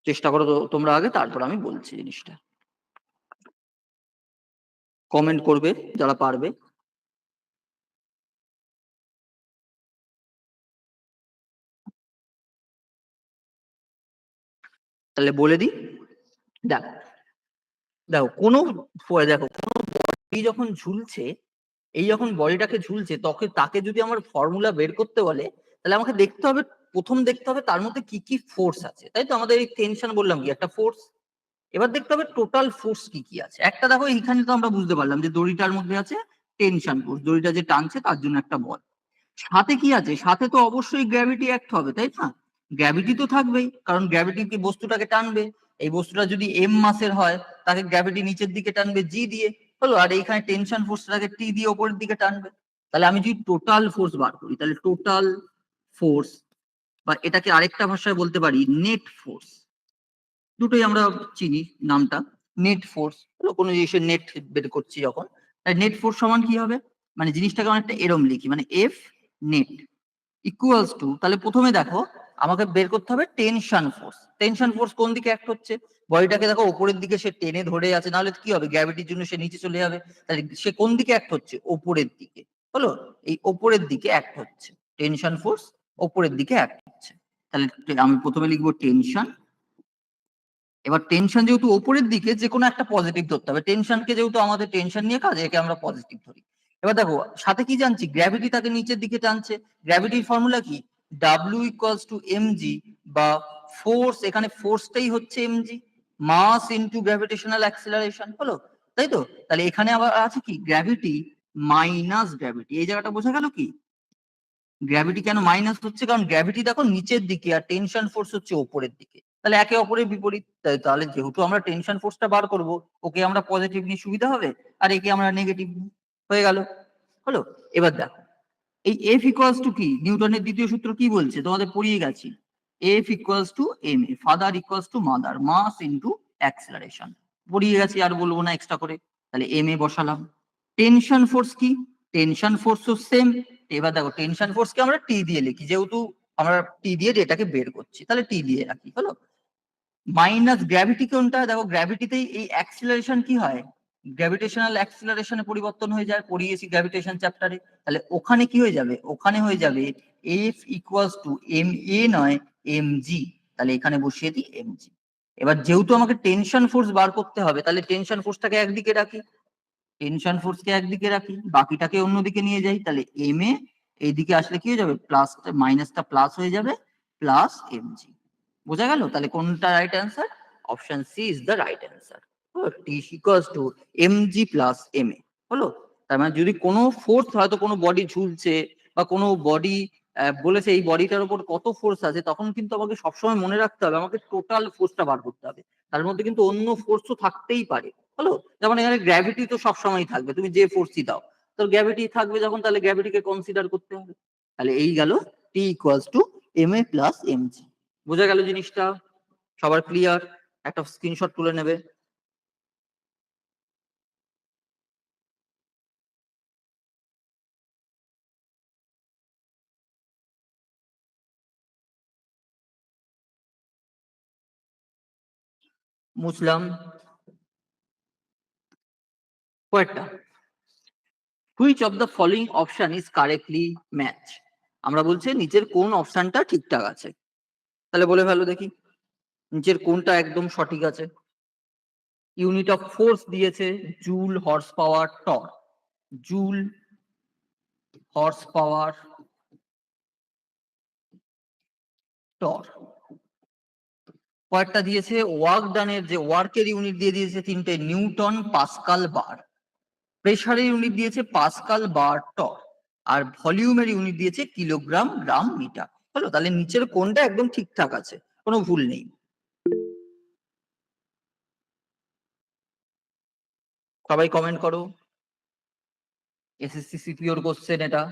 চেষ্টা করো তো তোমরা আগে, তারপর আমি বলছি জিনিসটা। কমেন্ট করবে যারা পারবে। তাহলে বলে দিই। দেখো দেখো কোনো দেখো কোনো বডি যখন ঝুলছে, এই যখন বডিটাকে ঝুলছে তখন তাকে যদি আমার ফর্মুলা বের করতে বলে, তাহলে আমাকে দেখতে হবে, প্রথম দেখতে হবে তার মধ্যে কি কি ফোর্স আছে, তাই তো? আমাদের এই টেনশন বললাম কি একটা ফোর্স। এবার দেখতে হবে টোটাল ফোর্স কি কি আছে। একটা দেখো এইখানে তো আমরা বুঝতে পারলাম যে দড়িটার মধ্যে আছে টেনশন ফোর্স, দড়িটা যে টানছে তার জন্য একটা বল। সাথে কি আছে? সাথে তো অবশ্যই গ্র্যাভিটি অ্যাক্ট হবে, তাই না? গ্র্যাভিটি তো থাকবেই, কারণ গ্র্যাভিটি কি বস্তুটাকে টানবে। এই বস্তুটা যদি এম মাসের হয়, তাকে গ্র্যাভিটি নিচের দিকে টানবে জি দিয়ে, হলো। আর এইখানে টেনশন ফোর্সটাকে টি দিয়ে ওপরের দিকে টানবে। তাহলে আমি যদি টোটাল ফোর্স বার করি, তাহলে টোটাল ফোর্স, বা এটাকে আরেকটা ভাষায় বলতে পারি নেট ফোর্স, দুটোই আমরা চিনি নামটা। নেট ফোর্স, কোনো জিনিসের নেট বের করছি যখন, নেট ফোর্স সমান কি হবে? মানে জিনিসটাকে অনেকটা এরম লিখি, মানে এফ নেট ইকুয়ালস টু, তাহলে প্রথমে দেখো আমাকে বের করতে হবে টেনশন ফোর্স। টেনশন ফোর্স কোন দিকে অ্যাক্ট হচ্ছে? বডিটাকে দেখো উপরের দিকে সে টেনে ধরে আছে, নাহলে কি হবে? গ্র্যাভিটির জন্য সে নিচে চলে যাবে। তাহলে সে কোন দিকে অ্যাক্ট হচ্ছে? ওপরের দিকে, হলো। এই ওপরের দিকে অ্যাক্ট হচ্ছে টেনশন ফোর্স, ওপরের দিকে অ্যাক্ট হচ্ছে। তাহলে আমি প্রথমে লিখবো টেনশন। এবার টেনশন যেহেতু ওপরের দিকে, যে কোনো একটা পজিটিভ ধরতে হবে। টেনশনকে যেহেতু আমাদের টেনশন নিয়ে কাজ, একে আমরা পজিটিভ ধরি। এবার দেখো সাথে কি জানছি? গ্র্যাভিটি তাকে নিচের দিকে টানছে। গ্র্যাভিটির ফর্মুলা কি? ডাব্লিউ ইকুয়ালস টু এমজি, বা ফোর্স, এখানে ফোর্সটাই হচ্ছে mg, mass into gravitational acceleration, হলো। তাই তো? তাহলে এখানে আবার আছে কি? Gravity minus gravity. এই জায়গাটা বোঝা গেল কি? গ্র্যাভিটি কেন মাইনাস হচ্ছে? কারণ গ্র্যাভিটি দেখো নিচের দিকে, আর টেনশন ফোর্স হচ্ছে ওপরের দিকে। তাহলে একে অপরের বিপরীত। তাহলে যেহেতু আমরা টেনশন ফোর্সটা বার করব, ওকে আমরা পজিটিভ নিয়ে সুবিধা হবে, আর একে আমরা নেগেটিভ। হয়ে গেল, হলো। এবার দেখো এই এফ ইকুয়ালস টু কি? নিউটনের দ্বিতীয় সূত্র কি বলছে? তোমাদের পড়িয়ে গেছি। F equals to M A, father equals to mother, mass into acceleration. পড়িয়ে গেছি, আর বলবো না এক্সট্রা করে। তাহলে এম এ বসালাম। টেনশন ফোর্স কি? টেনশন ফোর্সও সেম। এবার দেখো টেনশন ফোর্সকে আমরা টি দিয়ে লিখি, যেহেতু আমরা টি দিয়ে এটাকে বের করছি, তাহলে টি দিয়ে রাখি, হলো। মাইনাস গ্র্যাভিটি কোনটা? দেখো গ্র্যাভিটিতেই এই অ্যাক্সিলারেশন কি হয়? গ্র্যাভিটেশনাল অ্যাক্সিলারেশনে পরিবর্তন হয়ে যায়, পড়িয়েছি গ্র্যাভিটেশন চ্যাপ্টারে। তাহলে ওখানে কি হয়ে যাবে? ওখানে হয়ে যাবে এফ ইকুয়ালস টু এম এ নয় এম জি। তাহলে এখানে বসিয়ে দিই এম জি। এবার যেহেতু আমাকে টেনশন ফোর্স বার করতে হবে, তাহলে টেনশন ফোর্সটাকে একদিকে রাখি, টেনশন ফোর্সকে একদিকে রাখি, বাকিটাকে অন্যদিকে নিয়ে যাই। তাহলে এম এ এইদিকে আসলে কি হয়ে যাবে? প্লাস, মাইনাসটা প্লাস হয়ে যাবে, প্লাস এম জি। বোঝা গেল? তাহলে কোনটা right answer? Option C is the right answer. T equals to M G plus M A, হলো। তার মানে যদি কোনো ফোর্স, হয়তো কোনো বডি ঝুলছে, বা কোনো বডি বলেছে এই বডিটার উপর কত ফোর্স আছে, তখন কিন্তু আমাকে সবসময় মনে রাখতে হবে আমাকে টোটাল ফোর্সটা বার করতে হবে। তার মধ্যে কিন্তু অন্য ফোর্সও থাকতেই পারে, হলো। যেমন এখানে গ্র্যাভিটি তো সবসময় থাকবে, তুমি যে ফোর্সই দাও, তো গ্র্যাভিটি থাকবে যখন, তাহলে গ্র্যাভিটিকে কনসিডার করতে হবে। তাহলে এই গেল T equals to M A plus M G. বোঝা গেল জিনিসটা? সবার ক্লিয়ার? একটা স্ক্রিনশট তুলে নেবে। মুসলাম কয়েকটা। Which of the following option is correctly match? আমরা বলছি নিচের কোন অপশনটা ঠিকঠাক আছে। তাহলে বলে ফেলো দেখি, নিচের কোনটা একদম সঠিক আছে? ইউনিট অফ ফোর্স দিয়েছে joule, horse power, torque. Joule, horse power, torque. কয়েকটা দিয়েছে ওয়ার্ক ডানের, যে ওয়ার্কের ইউনিট দিয়ে দিয়েছে তিনটে, নিউটন, পাস্কাল, বার। প্রেসারের ইউনিট দিয়েছে পাস্কাল, বার, টর। আর ভলিউমের ইউনিট দিয়েছে কিলোগ্রাম, গ্রাম, মিটার, হলো। তাহলে নিচের কোনটা একদম ঠিকঠাক আছে, কোনো ভুল নেই। সবাই কমেন্ট করো। এসএসসি সিপিওর কোশ্চেন এটা।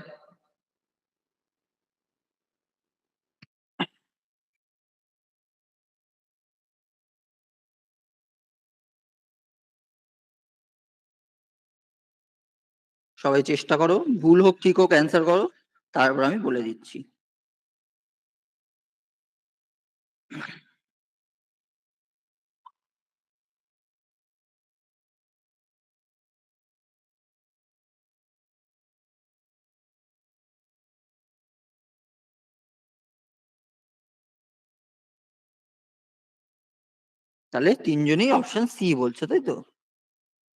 সবাই চেষ্টা করো, ভুল হোক ঠিক হোক অ্যান্সার করো, তারপর আমি বলে দিচ্ছি। তাহলে তিনজনেই অপশন সি বলছে, তাই তো?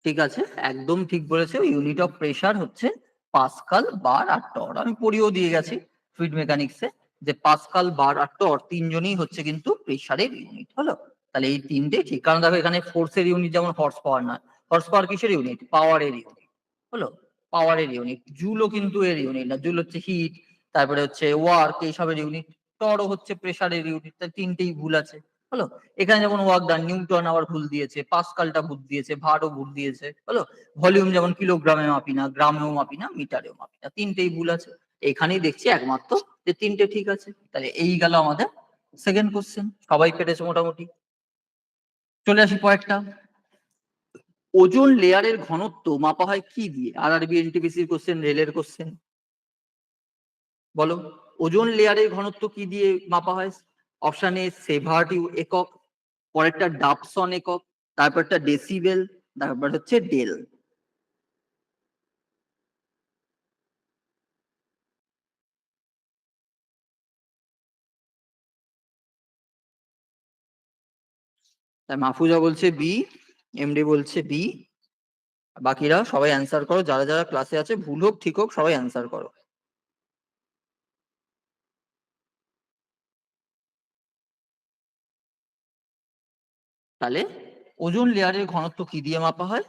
ঠিক আছে, একদম ঠিক বলেছে। ইউনিট অফ প্রেসার হচ্ছে পাস্কাল, বার আর টর। আমি পড়িয়েও দিয়ে গেছি ফ্লুইড মেকানিক্সে যে পাস্কাল, বার আর টর তিনজনই হচ্ছে কিন্তু প্রেসারের ইউনিট। হলো, তাহলে এই তিনটে ঠিক। কারণ দেখো এখানে ফোর্সের ইউনিট যেমন হর্স পাওয়ার নয়, হর্স পাওয়ার কিসের ইউনিট? পাওয়ারের ইউনিট। হলো, পাওয়ারের ইউনিট। জুলও কিন্তু এর ইউনিট না, জুল হচ্ছে হিট, তারপরে হচ্ছে ওয়ার্ক, এইসবের ইউনিট। টরও হচ্ছে প্রেসারের ইউনিট। তাই তিনটেই ভুল আছে। হলো, এখানে যেমন ওয়ার্ক ডান, নিউটন আবার ভুল দিয়েছে, পাস্কালটা ভুল দিয়েছে, ভারও ভুল দিয়েছে। হলো, ভলিউম যেমন কিলোগ্রামে মাপি না, গ্রামেও মাপি না, মিটারেও মাপি না, তিনটেই ভুল আছে। এখানেই দেখছি একমাত্র যে তিনটে ঠিক আছে। তাহলে এই গেল আমাদের সেকেন্ড কোশ্চেন, সবাই পেরেছে মোটামুটি। চলে আসি পরেরটা। ওজোন লেয়ারের ঘনত্ব মাপা হয় কি দিয়ে? আরআরবি এনটিপিসির কোশ্চেন, রেলের কোশ্চেন। বলো, ওজোন লেয়ারের ঘনত্ব কি দিয়ে মাপা হয়? অপশন এ সেভার্ট একক, পরেরটা ডাবসন একক, তারপরটা ডেসিবেল, তারপর হচ্ছে ডেল। তাই মাহফুজা বলছে বি, এমডি বলছে বি। বাকিরা সবাই অ্যান্সার করো, যারা যারা ক্লাসে আছে, ভুল হোক ঠিক হোক সবাই অ্যান্সার করো। তাহলে ওজোন লেয়ারের ঘনত্ব কি দিয়ে মাপা হয়?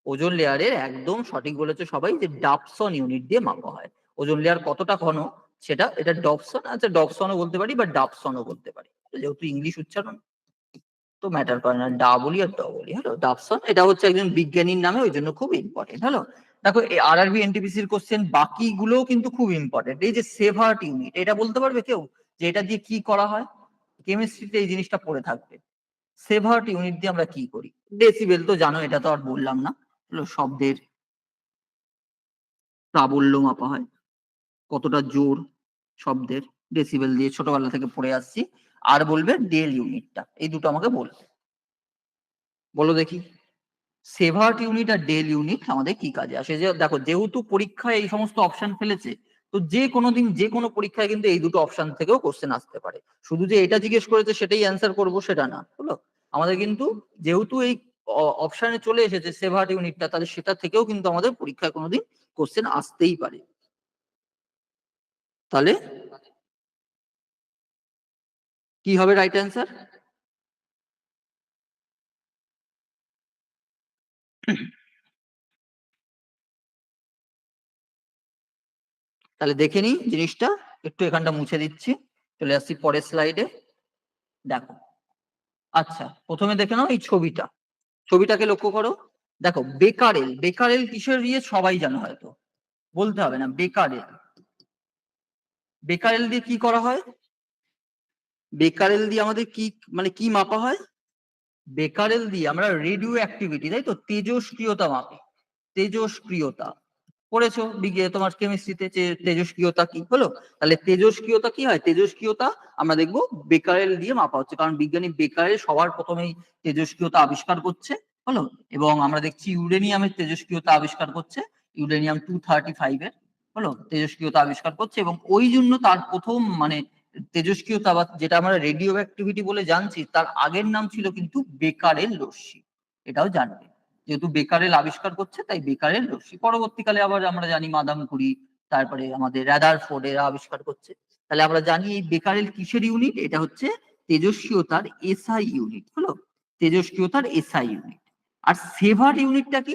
ওজোন লেয়ারের একদম সঠিক বলেছে সবাই, যে ডাবসন ইউনিট দিয়ে মাপা হয়। ওজোন লেয়ার কতটা ঘন সেটা, এটা ডবসন, আচ্ছা ডবসনও বলতে পারি বা ডাবসনও বলতে পারি, যেহেতু ইংলিশ উচ্চারণ তো ম্যাটার করে না, ডা বলি আর ড বলি। হলো, ডাবসন এটা হচ্ছে একজন বিজ্ঞানীর নামে, ওই জন্য খুব ইম্পর্টেন্ট। হলো, দেখো এই আরআরবি এনটিপিসির কোশ্চেন বাকিগুলোও কিন্তু খুব ইম্পর্টেন্ট। এই যে সেভার্ট ইউনিট, এটা বলতে পারবে কেউ যে এটা দিয়ে কি করা হয়? কেমিস্ট্রিতে এই জিনিসটা পড়ে থাকবে। সেভার্ট ইউনিট দিয়ে আমরা কি করি? ডেসিবেল তো জানো, এটা তো আর বললাম না। হলো, শব্দের প্রাবল্য মাপা হয়, কতটা জোর শব্দের, ডেসিবেল দিয়ে ছোটবেলা থেকে পড়ে আসছি। আর বলবে ডেল ইউনিটটা, এই দুটো আমাকে বলবে। বলো দেখি, সেভার্ট ইউনিট আর ডেল ইউনিট আমাদের কি কাজে আসে? যে দেখো, যেহেতু পরীক্ষায় এই সমস্ত অপশন ফেলেছে, তো যে কোনো দিন যে কোনো পরীক্ষায় কিন্তু এই দুটো অপশন থেকেও কোশ্চেন আসতে পারে। শুধু যে এটা জিজ্ঞেস করেছে সেটাই অ্যান্সার করবো সেটা না। হলো, আমাদের কিন্তু যেহেতু এই অপশনে চলে এসেছে সেভার্ট ইউনিটটা, তাহলে সেটা থেকেও কিন্তু আমাদের পরীক্ষায় কোনোদিন কোশ্চেন আসতেই পারে। তাহলে কি হবে রাইট অ্যান্সার? তাহলে দেখে নিই জিনিসটা, একটু এখানটা মুছে দিচ্ছি, চলে আসছি পরের স্লাইডে। দেখো, আচ্ছা প্রথমে দেখে নাও এই ছবিটা, ছবিটাকে লক্ষ্য করো। দেখো বেকারেল, বেকারেল কিসের ইয়ে সবাই জানো হয়তো, বলতে হবে না। বেকারেল, বেকারেল দিয়ে কি করা হয়? বেকারেল দিয়ে আমাদের কি মানে কি মাপা হয়? বেকারেল দিয়ে আমরা রেডিও অ্যাক্টিভিটি, তাই তো, তেজস্ক্রিয়তা মাপি। তেজস্ক্রিয়তা পড়েছো তোমার কেমিস্ট্রিতে, যে তেজস্ক্রিয়তা কি হলো। তাহলে তেজস্ক্রিয়তা কি হয়? তেজস্ক্রিয়তা আমরা দেখবো বেকারেল দিয়ে মাপা হচ্ছে, কারণ বিজ্ঞানী বেকারেল সবার প্রথমেই তেজস্ক্রিয়তা আবিষ্কার করছে। হলো, এবং আমরা দেখছি ইউরেনিয়ামের তেজস্ক্রিয়তা আবিষ্কার করছে, ইউরেনিয়াম 235 এর। হলো, তেজস্ক্রিয়তা আবিষ্কার করছে, এবং ওই জন্য তার প্রথম মানে তেজস্ক্রিয়তা বা যেটা আমরা রেডিও অ্যাক্টিভিটি বলে জানছি, তার আগের নাম ছিল কিন্তু বেকারেল রশ্মি। এটাও জানবে, যেহেতু বেকারেল আবিষ্কার করছে তাই বেকারেল রশ্মি। পরবর্তীকালে আবার আমরা জানি মাদাম কুরি, তারপরে আমাদের রাদারফোর্ড এরা আবিষ্কার করছে। তাহলে আমরা জানি এই বেকারেল কিসের ইউনিট? এটা হচ্ছে তেজস্ক্রিয়তার এসআই ইউনিট। হলো, তেজস্ক্রিয়তার এসআই ইউনিট। আর সেভার্ট ইউনিটটা কি?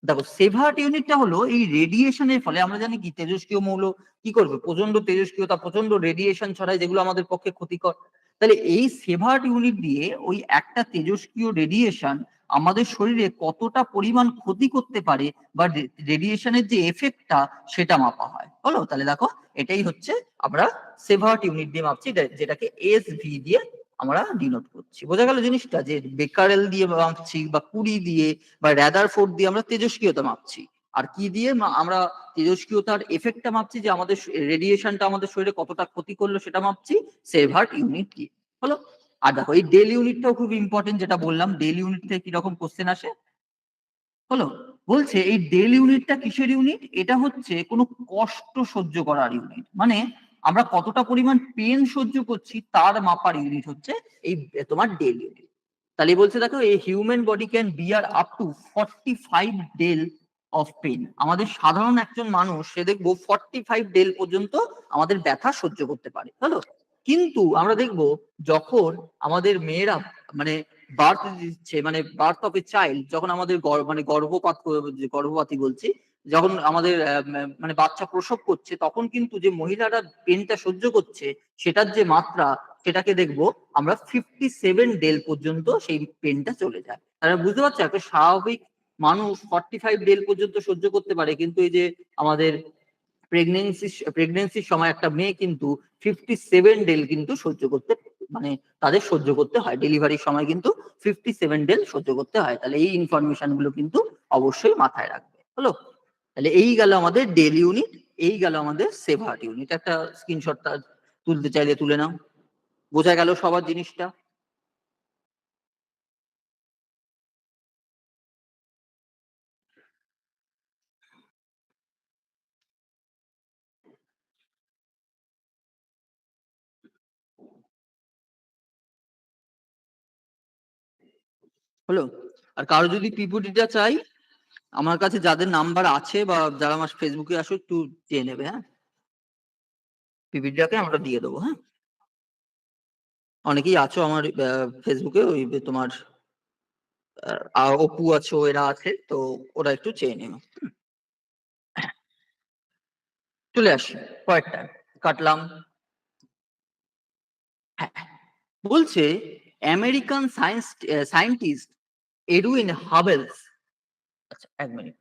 দেখো সেভার্ট ইউনিটটা হলো এই রেডিয়েশনের ফলে, আমরা জানি কি তেজস্ক্রিয় মৌল কি করবে, প্রচন্ড তেজস্ক্রিয়তা, প্রচন্ড রেডিয়েশন ছড়ায়, যেগুলো আমাদের পক্ষে ক্ষতিকর। তাহলে এই সেভার্ট ইউনিট দিয়ে ওই একটা তেজস্ক্রিয় রেডিয়েশন আমাদের শরীরে কতটা পরিমাণ ক্ষতি করতে পারে, বা রেডিয়েশনের যে এফেক্টটা সেটা মাপা হয়। হলো, তাহলে দেখো এটাই হচ্ছে আমরা সেভার্ট ইউনিট দিয়ে মাপছি, যেটাকে এসভি দিয়ে আমরা ডিনোট করছি। বোঝা গেল জিনিসটা, যে বেকারেল দিয়ে মাপছি বা কুড়ি দিয়ে বা রাদারফোর্ড দিয়ে আমরা তেজস্ক্রিয়তা মাপছি, আর কি দিয়ে আমরা তেজস্ক্রিয়তার এফেক্টটা মাপছি, যে আমাদের রেডিয়েশনটা আমাদের শরীরে কতটা ক্ষতি করলো সেটা মাপছি সেভার্ট ইউনিট দিয়ে। হলো, আর দেখো এই ডেল ইউনিটটাও খুব ইম্পর্টেন্ট, যেটা বললাম ডেল ইউনিট থেকে কিরকম কোশ্চেন আসে। হলো, বলছে এই ডেল ইউনিটটা কিসের ইউনিট? এটা হচ্ছে কোনো কষ্ট সহ্য করার ইউনিট, মানে আমরা কতটা পরিমাণ পেন সহ্য করছি তার মাপার ইউনিট হচ্ছে এই তোমার ডেল ইউনিট। তাহলে বলছে দেখো এই human body can bear up to 45 del of pain. আমাদের সাধারণ একজন মানুষ সে দেখবো 45 ডেল পর্যন্ত আমাদের ব্যথা সহ্য করতে পারে, হলো। কিন্তু আমরা দেখবো যখন আমাদের মেয়েরা মানে বার্থ দিচ্ছে, মানে বার্থ অফ এ চাইল্ড, যখন আমাদের মানে গর্ভপাতী বলছি, যখন আমাদের মানে বাচ্চা প্রসব করছে, তখন কিন্তু যে মহিলারা পেনটা সহ্য করছে সেটার যে মাত্রা, সেটাকে দেখবো আমরা 57 ডেল পর্যন্ত সেই পেনটা চলে যায়। তারা বুঝতে পারছো একটা স্বাভাবিক মানুষ 45 ডেল পর্যন্ত সহ্য করতে পারে, কিন্তু এই যে আমাদের প্রেগনেন্সির সময় একটা মেয়ে কিন্তু 57 ডেল কিন্তু সহ্য করতে, মানে তাদের সহ্য করতে হয়, ডেলিভারির সময় কিন্তু 57 ডেল সহ্য করতে হয়। তাহলে এই ইনফরমেশন গুলো কিন্তু অবশ্যই মাথায় রাখবে, হলো। তাহলে এই গেল আমাদের ডেল ইউনিট, এই গেল আমাদের সেভার্ট ইউনিট। একটা স্ক্রিনশটটা তুলতে চাইলে তুলে নাও, বোঝা গেল সবার জিনিসটা। হলো। আর কারো যদি পিপিটিটা চাই, আমার কাছে যাদের নাম্বার আছে বা যারা আমার ফেসবুকে আসো একটু চেয়ে নেবে, হ্যাঁ, পিপিটিটাকে আমরা দিয়ে দেবো, হ্যাঁ। অনেকেই আছো আমার ফেসবুকে, ওই তোমার অপু আছো, এরা আছে, তো ওরা একটু চেয়ে নিও। চলে আসি কয়েকটা কাটলাম। হ্যাঁ, বলছে আমেরিকান সায়েন্টিস্ট এডুইন হাবেলস, আচ্ছা এক মিনিট,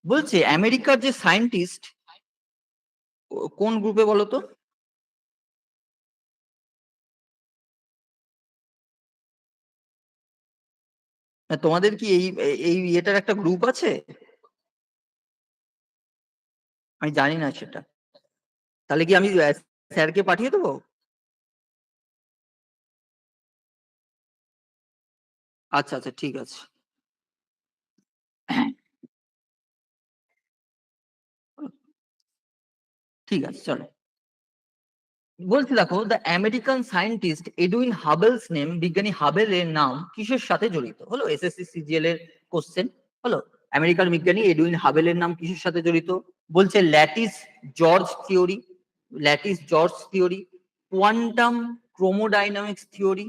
বলছে আমেরিকার যে সায়েন্টিস্ট কোন গ্রুপে বলো তো? তোমাদের কি এই এই এটার একটা গ্রুপ আছে? আমি জানি না সেটা। তাহলে কি আমি স্যারকে পাঠিয়ে দেবো? আচ্ছা আচ্ছা, ঠিক আছে। ঠিক আছে, চলো। বলছি দেখো, the American scientist Edwin Hubble's name, বিজ্ঞানী হাবেলের নাম কিসের সাথে জড়িত? হলো এসএসসি সিজিএল এর কোশ্চেন, হলো। আমেরিকার বিজ্ঞানী এডুইন হাবেলের নাম কিসের সাথে জড়িত? বলছে lattice George theory, lattice George theory, quantum ক্রোমোডাইনামিক্স theory,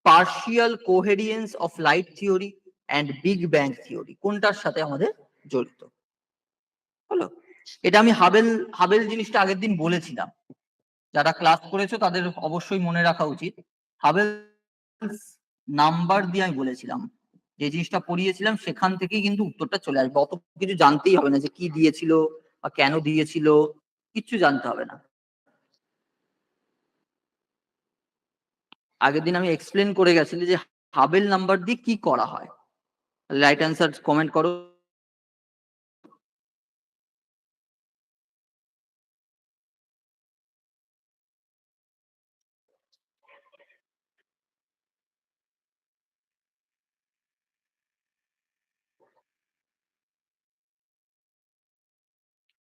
partial কোহেরিয়েন্স of light theory and big bang theory. কোনটার সাথে আমাদের জড়িত? হলো। এটা আমি হাবেল হাবেল জিনিসটা আগের দিন বলেছিলাম, যারা ক্লাস করেছো তাদের অবশ্যই মনে রাখা উচিত। হাবেল নাম্বার দিয়ে আমি বলেছিলাম, যে জিনিসটা পড়িয়েছিলাম সেখান থেকেই কিন্তু উত্তরটা চলে আসবে। অত কিছু জানতেই হবে না যে কি দিয়েছিল বা কেন দিয়েছিল, কিচ্ছু জানতে হবে না। আগের দিন আমি এক্সপ্লেন করে গেছিলি যে হাবেল নাম্বার দিয়ে কি করা হয়। রাইট অ্যান্সার কমেন্ট করো।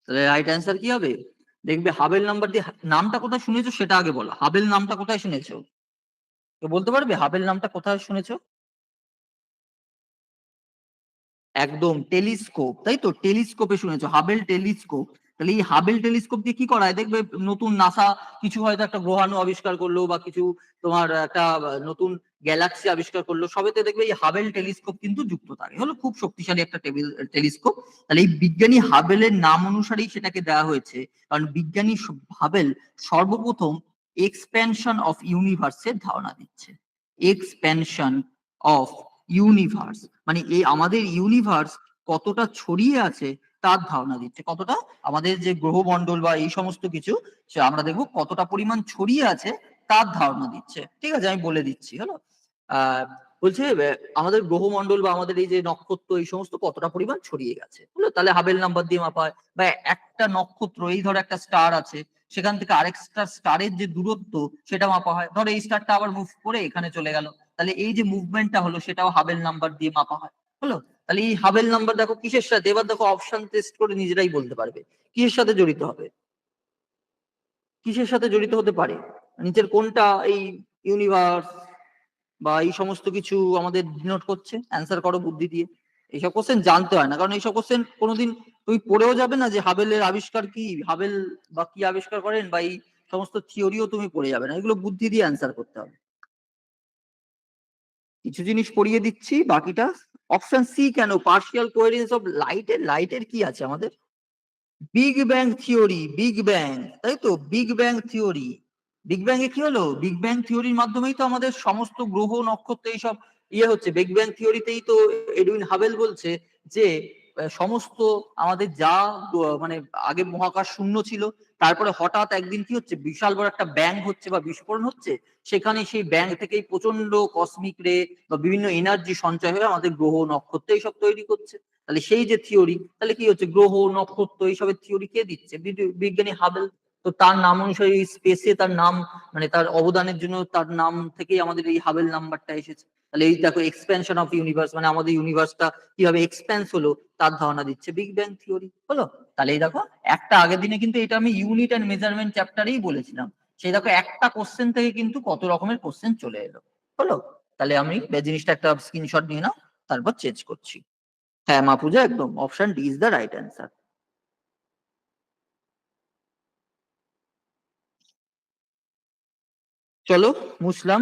তাহলে রাইট অ্যান্সার কি হবে? দেখবে হাবেল নাম্বার দিয়ে, নামটা কোথায় শুনেছো সেটা আগে বলো, হাবেল নামটা কোথায় শুনেছো? তো বলতে পারবে হাবেল নামটা কোথায় শুনেছো? একদম টেলিস্কোপ, তাই তো, টেলিস্কোপে শুনেছো, হাবেল টেলিস্কোপ। তাহলে এই হাবেল টেলিস্কোপ দিয়ে কি করা হয় দেখবে, নতুন নাসা কিছু হয়তো একটা গ্রহাণু আবিষ্কার করলো বা কিছু তোমার একটা নতুন গ্যালাক্সি আবিষ্কার করলো, সবেতে দেখবে এই হাবেল টেলিস্কোপ কিন্তু যুক্ত থাকে, হলো খুব শক্তিশালী একটা টেলিস্কোপ। তাহলে এই বিজ্ঞানী হাবেলের নাম অনুসারেই সেটাকে দেওয়া হয়েছে, কারণ বিজ্ঞানী হাবেল সর্বপ্রথম এক্সপ্যানশন অফ ইউনিভার্সের ধারণা দিচ্ছে। এক্সপ্যানশন অফ ইউনিভার্স মানে এই আমাদের ইউনিভার্স কতটা ছড়িয়ে আছে তার ধারণা দিচ্ছে, কতটা আমাদের যে গ্রহমণ্ডল বা এই সমস্ত কিছু সে আমরা দেখবো কতটা পরিমাণ ছড়িয়ে আছে তার ধারণা দিচ্ছে। ঠিক আছে, আমি বলে দিচ্ছি, হলো। আহ বলছে আমাদের গ্রহমণ্ডল বা আমাদের এই যে নক্ষত্র এই সমস্ত কতটা পরিমাণ ছড়িয়ে গেছে, হলো। তাহলে হাবেল নাম্বার দিয়ে মাপা হয়। বা একটা নক্ষত্র, এই ধর একটা স্টার আছে, সেখান থেকে আরেকটা স্টারের যে দূরত্ব সেটা মাপা হয়। ধর এই স্টারটা আবার মুভ করে এখানে চলে গেল, তাহলে এই যে মুভমেন্টটা হলো সেটাও হাবেল নাম্বার দিয়ে মাপা হয়, হলো। তাহলে এই হাবেল নাম্বার দেখো কিসের সাথে, এবার দেখো অপশন টেস্ট করে নিজেরাই বলতে পারবে কিসের সাথে জড়িত হবে, কিসের সাথে জড়িত হতে পারে, নিচের কোনটা এই ইউনিভার্স, বা এই সমস্ত কিছু আমাদের ডিনোট করছে? অ্যান্সার করো বুদ্ধি দিয়ে। এইসব কোশ্চেন জানতে হয় না, কারণ এইসব কোশ্চেন কোনোদিন তুমি পড়েও যাবে না যে হাবেলের আবিষ্কার কি, হাবেল বা কি আবিষ্কার করেন, বা এই সমস্ত থিওরিও তুমি পড়ে যাবে না, এগুলো বুদ্ধি দিয়ে অ্যান্সার করতে হবে। কিছু জিনিস পড়িয়ে দিচ্ছি, বাকিটা অপশন সি কেন, পার্শিয়াল কোহেরেন্স অফ লাইটের, লাইটের কি আছে আমাদের? Big bang theory, big bang, তাই তো, big bang theory. Big bang এ কি হলো? বিগ ব্যাং থিওরির মাধ্যমেই তো আমাদের সমস্ত গ্রহ নক্ষত্র এইসব হচ্ছে। বিগ ব্যাং থিওরিতেই তো এডুইন হাবেল বলছে যে সমস্ত আমাদের যা মানে আগে মহাকাশ শূন্য ছিল, তারপরে হঠাৎ একদিন কি হচ্ছে, বিশাল বড় একটা ব্যাং হচ্ছে বা বিস্ফোরণ হচ্ছে, সেখানে সেই ব্যাং থেকেই প্রচন্ড কসমিক রে বা বিভিন্ন এনার্জি সঞ্চয় হয়ে আমাদের গ্রহ নক্ষত্র এইসব তৈরি করছে। তাহলে সেই যে থিওরি, তাহলে কি হচ্ছে, গ্রহ নক্ষত্র এইসবের থিওরি কে দিচ্ছে? বিজ্ঞানী হাবেল। তো তার নাম অনুসারে স্পেসে তার নাম, মানে তার অবদানের জন্য তার নাম থেকেই আমাদের এই হাবেল নাম্বারটা এসেছে। তাহলে এই দেখো, এক্সপেনশন অফ ইউনিভার্স, মানে আমাদের ইউনিভার্সটা কিভাবে এক্সপ্যান্স হলো তার ধারণা দিচ্ছে বিগ ব্যাং থিওরি, হলো? তাহলে এই দেখো, একটা আগের দিনে কিন্তু এটা আমি ইউনিট এন্ড মেজারমেন্ট চ্যাপ্টারেই বলেছিলাম। সেই দেখো, একটা কোশ্চেন থেকে কিন্তু কত রকমের কোশ্চেন চলে এলো, হলো? তাহলে আমি জিনিসটা একটা স্ক্রিনশট নিয়ে নাও, তারপর চেঞ্জ করছি। হ্যাঁ মা পূজা, একদম option D is the right answer. চলো মুসলাম।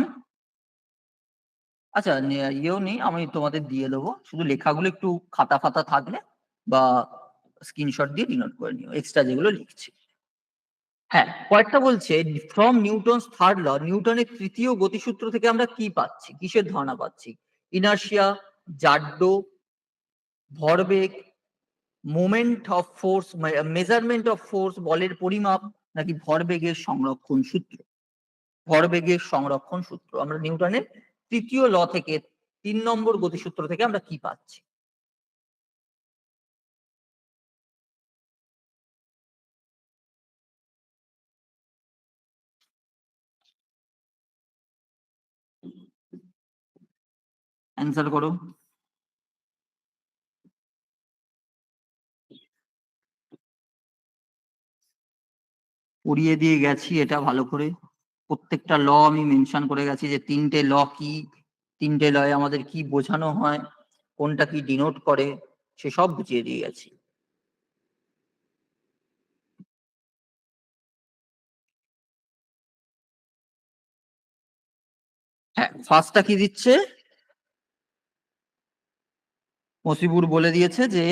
আচ্ছা, ইয়েও নেই, আমি তোমাদের দিয়ে দেবো, শুধু লেখাগুলো একটু খাতা ফাতা থাকলে বা স্ক্রিনশট দিয়ে ডিনোট করে নিও, এক্সট্রা যেগুলো লিখছি। হ্যাঁ, কয়েকটা বলছে, ফ্রম নিউটনস থার্ড ল, নিউটনের তৃতীয় গতিসূত্র থেকে আমরা কি পাচ্ছি, কিসের ধারণা পাচ্ছি? ইনার্শিয়া, জাড্য, ভরবেগ, moment of force, measurement of force, বলের পরিমাপ, নাকি ভরবেগের সংরক্ষণ সূত্র? ভরবেগের সংরক্ষণ সূত্র। আমরা নিউটনের তৃতীয় ল থেকে, 3 নম্বর গতিসূত্র থেকে আমরা কি পাচ্ছি? অ্যান্সার করো। পড়িয়ে দিয়ে গেছি এটা ভালো করে, প্রত্যেকটা ল আমি মেনশন করে গেছি যে 3টে ল কি, 3টে লয়ে আমাদের কি বোঝানো হয়, কোনটা কি ডিনোট করে, সেসব বুঝিয়ে দিয়ে গেছি। হ্যাঁ, ফার্স্টটা কি দিচ্ছে? মসিবুর বলে দিয়েছে যে